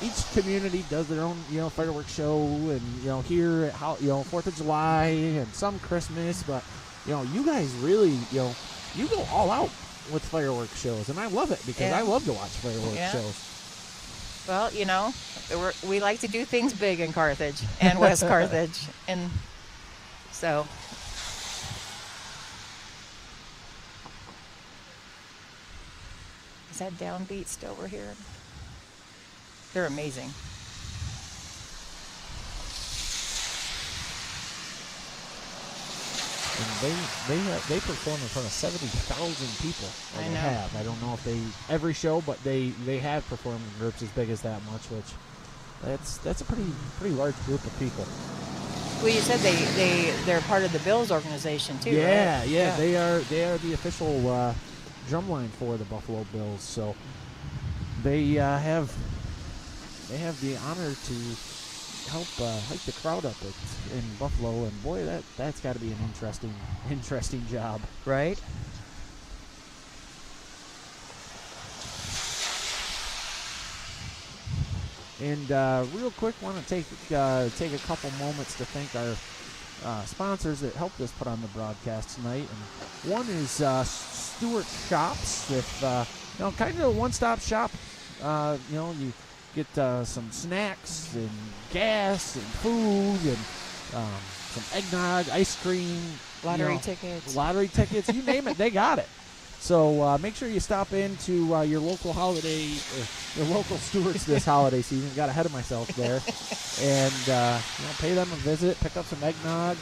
each community does their own, you know, fireworks show, and you know, here at 4th of July and some Christmas, but you know, you guys really, you know, you go all out with fireworks shows, and I love it because I love to watch fireworks shows. Well, you know, we like to do things big in Carthage and West Carthage, and so. Is that downbeat still we're hearing? They're amazing. And they perform in front of 70,000 people. Or I they know. have. I don't know if they every show, but they have performed in groups as big as that much, which that's a pretty large group of people. Well, you said they're part of the Bills organization too, Yeah, right? yeah, they are the official drumline for the Buffalo Bills. So they have the honor to help hype the crowd up in Buffalo, and boy, that's got to be an interesting job, Right. And real quick, want to take a couple moments to thank our sponsors that helped us put on the broadcast tonight. And one is Stewart Shops, with kind of a one-stop shop. You get some snacks and gas and food and some eggnog, ice cream, Lottery tickets, you name it, they got it. So make sure you stop into your local your local Stewart's this holiday season. Got ahead of myself there, and pay them a visit. Pick up some eggnog,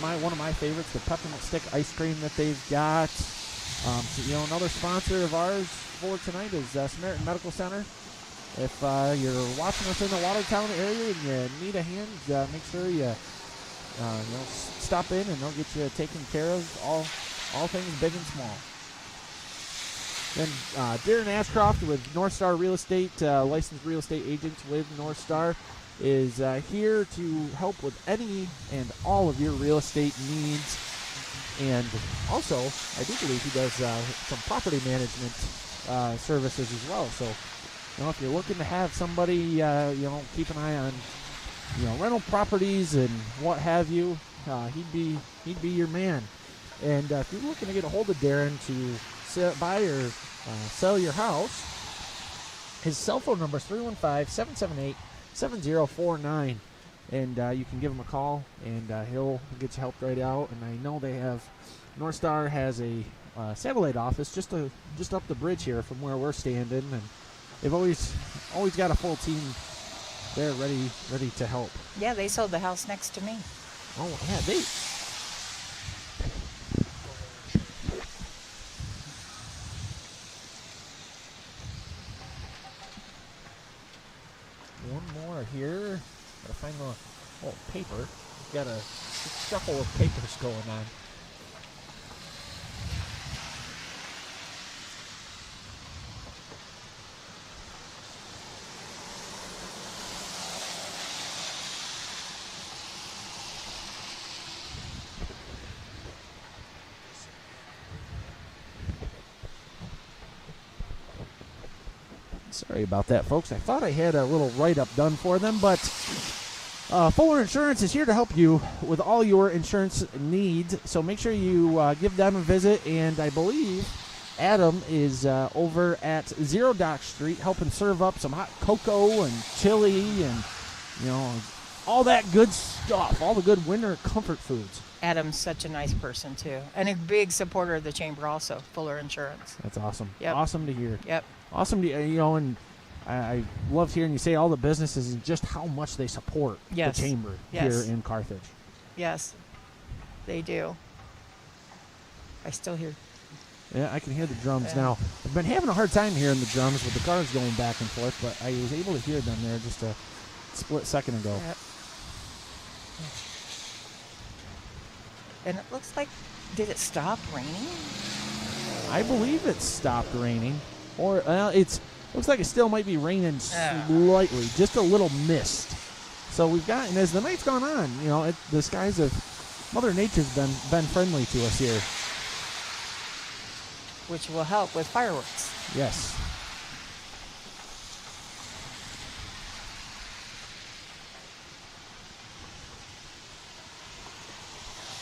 one of my favorites, the peppermint stick ice cream that they've got. Another sponsor of ours for tonight is Samaritan Medical Center. If you're watching us in the Watertown area and you need a hand, make sure you stop in, and they'll get you taken care of, all things big and small. Then Darren Ashcroft with North Star Real Estate, licensed real estate agent with North Star, is here to help with any and all of your real estate needs. And also, I do believe he does some property management services as well. So, if you're looking to have somebody, keep an eye on, rental properties and what have you, he'd be your man. And if you're looking to get a hold of Darren to buy or sell your house, his cell phone number is 315-778-7049. And you can give him a call, and he'll get you helped right out. And I know North Star has a satellite office just up the bridge here from where we're standing, and they've always got a full team there ready to help. Yeah, they sold the house next to me. Oh yeah, they. One more here. Gotta find the paper. Got a shuffle of papers going on. Sorry about that, folks. I thought I had a little write-up done for them, but Fuller Insurance is here to help you with all your insurance needs. So make sure you give them a visit. And I believe Adam is over at Zero Dock Street helping serve up some hot cocoa and chili and, all that good stuff, all the good winter comfort foods. Adam's such a nice person, too. And a big supporter of the chamber also, Fuller Insurance. That's awesome. Yep. Awesome to hear. Yep. Awesome to, and I loved hearing you say all the businesses and just how much they support Yes. the chamber Yes. here in Carthage. Yes, they do. I still hear. Yeah, I can hear the drums Yeah. now. I've been having a hard time hearing the drums with the cars going back and forth, but I was able to hear them there just a split second ago. Yep. And it looks like, did it stop raining? I believe it stopped raining, or it's looks like it still might be raining slightly, just a little mist. So we've got, and as the night's gone on, you know, the skies have, Mother Nature's been friendly to us here. Which will help with fireworks. Yes.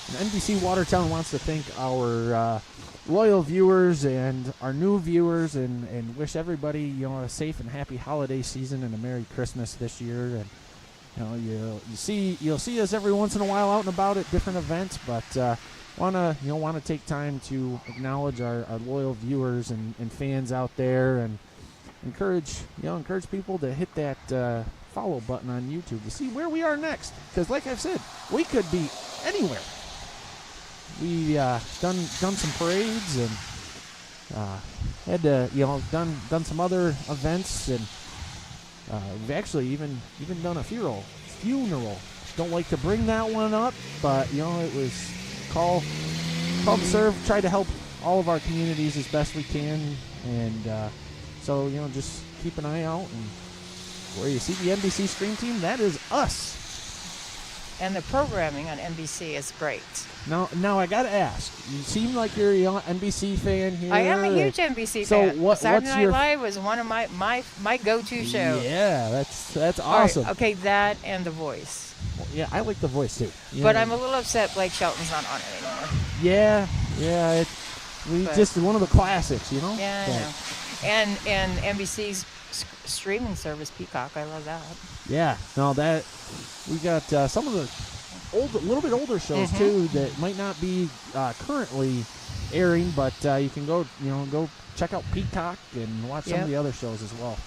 And NBC Watertown wants to thank our loyal viewers and our new viewers, and wish everybody, you know, a safe and happy holiday season and a Merry Christmas this year. And you know, you'll see us every once in a while out and about at different events, but wanna take time to acknowledge our loyal viewers and fans out there, and encourage people to hit that follow button on YouTube to see where we are next. Because like I've said, we could be anywhere. We done some parades and had to, you know, done some other events, and we've actually even done a funeral. Don't like to bring that one up, but you know, it was call to serve. Try to help all of our communities as best we can, and so, you know, just keep an eye out, and where you see the NBC Stream Team, that is us. And the programming on NBC is great. Now I gotta ask. You seem like you're a young NBC fan here. I am a huge NBC So fan. what's Saturday Night your Live was one of my go-to shows. Yeah, that's All right, awesome. okay, that and The Voice. Well, yeah, I like The Voice too. Yeah. But I'm a little upset Blake Shelton's not on it anymore. Yeah. But- Just one of the classics, you know. Yeah, I But, know. And NBC's streaming service, Peacock, I love that. Yeah, no, that we got some of the little bit older shows too that might not be currently airing, but you can go check out Peacock and watch some of the other shows as well.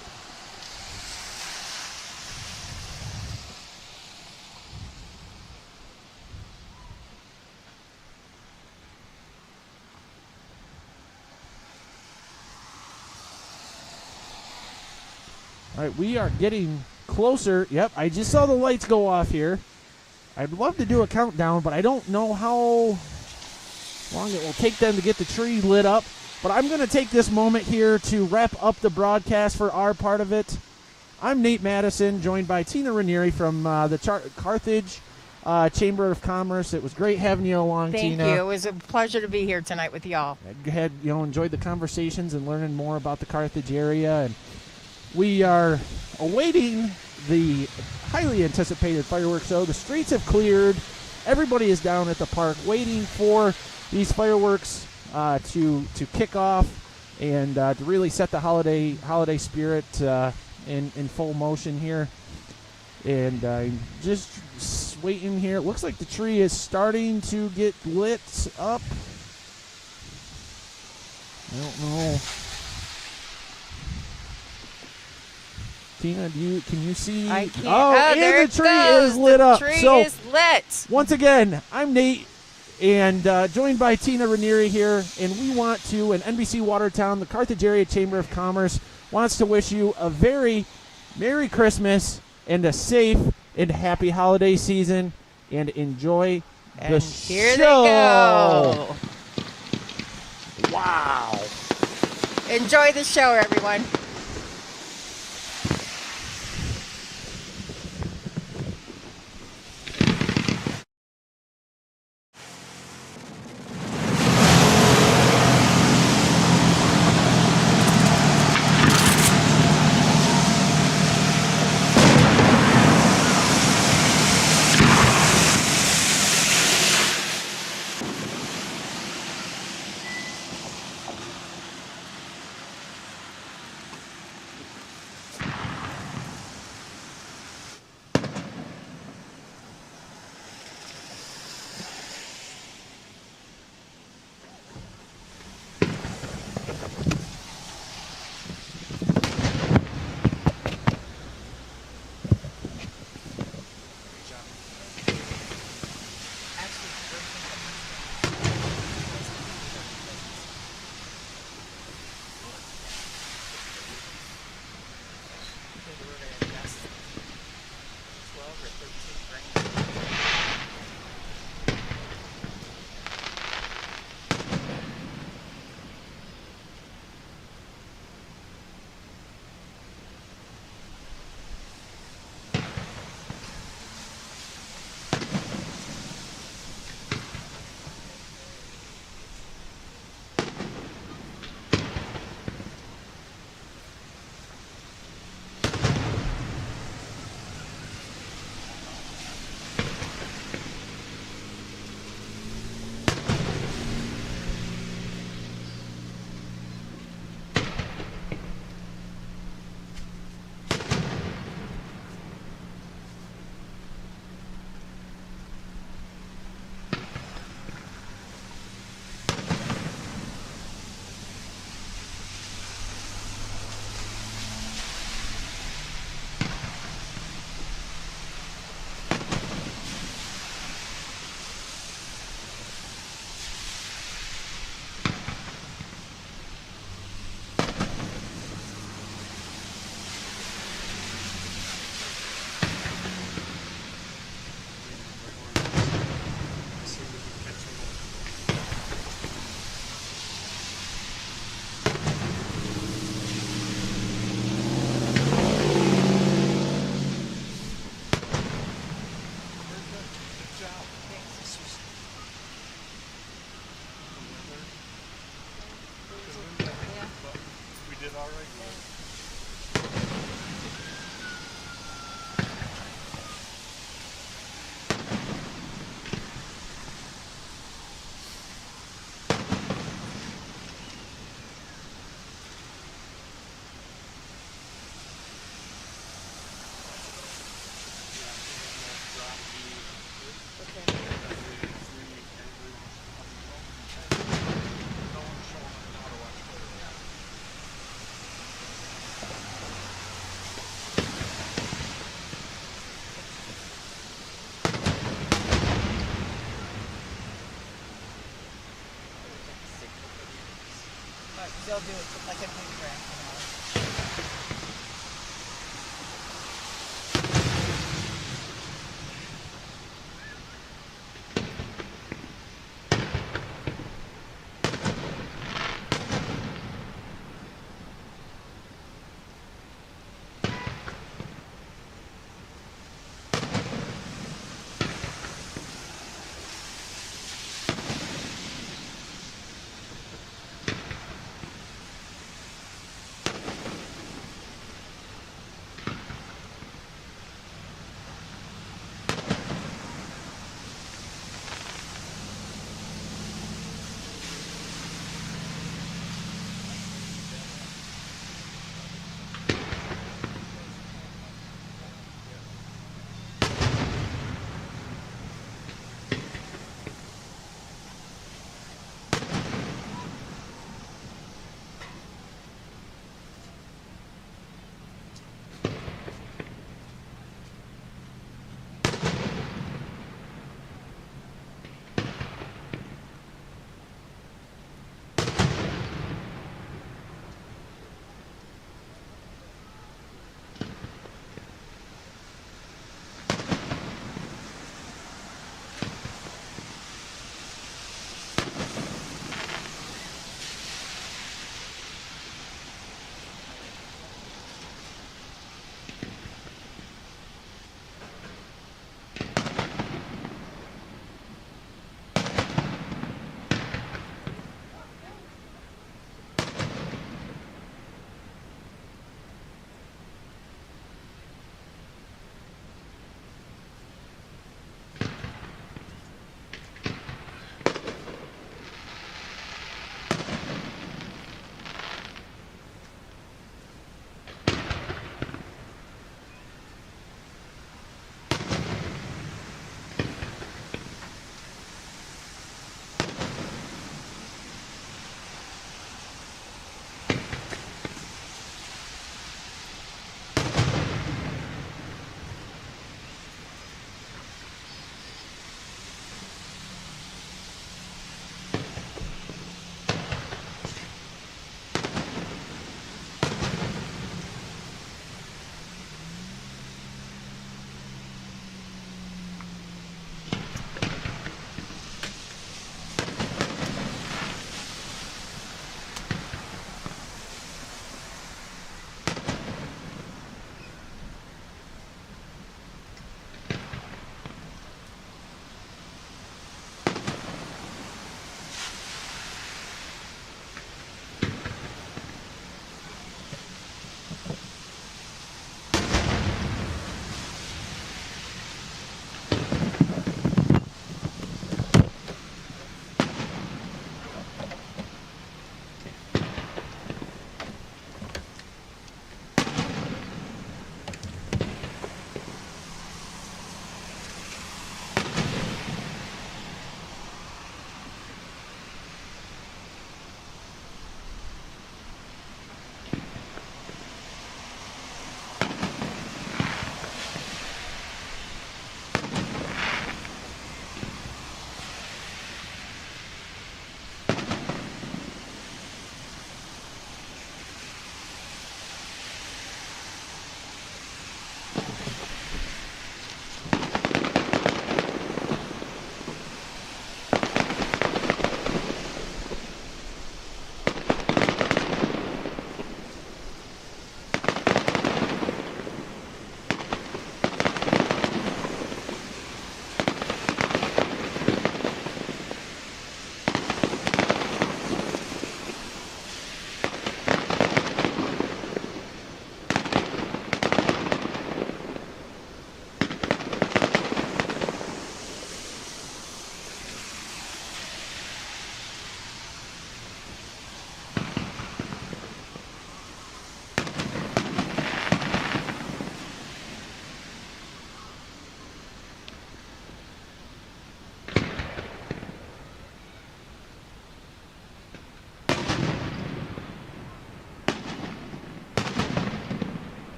All right, we are getting closer. Yep, I just saw the lights go off here. I'd love to do a countdown, but I don't know how long it will take them to get the tree lit up. But I'm going to take this moment here to wrap up the broadcast for our part of it. I'm Nate Madison, joined by Tina Ranieri from the Carthage Chamber of Commerce. It was great having you along, Thank Tina. you. It was a pleasure to be here tonight with y'all. I had enjoyed the conversations and learning more about the Carthage area, and we are awaiting the highly anticipated fireworks show. The streets have cleared. Everybody is down at the park waiting for these fireworks to kick off and to really set the holiday spirit in full motion here. And just waiting here. It looks like the tree is starting to get lit up. I don't know. Tina, can you see? I can't. Oh, and there the tree goes. is lit up. The tree So is lit. once again, I'm Nate, and joined by Tina Ranieri here, and we want to, and NBC Watertown, the Carthage Area Chamber of Commerce, wants to wish you a very Merry Christmas and a safe and happy holiday season, and enjoy And the here show. they go. Wow. Enjoy the show, everyone. they'll do it like a big brand, you know.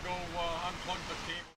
go unplug the cable.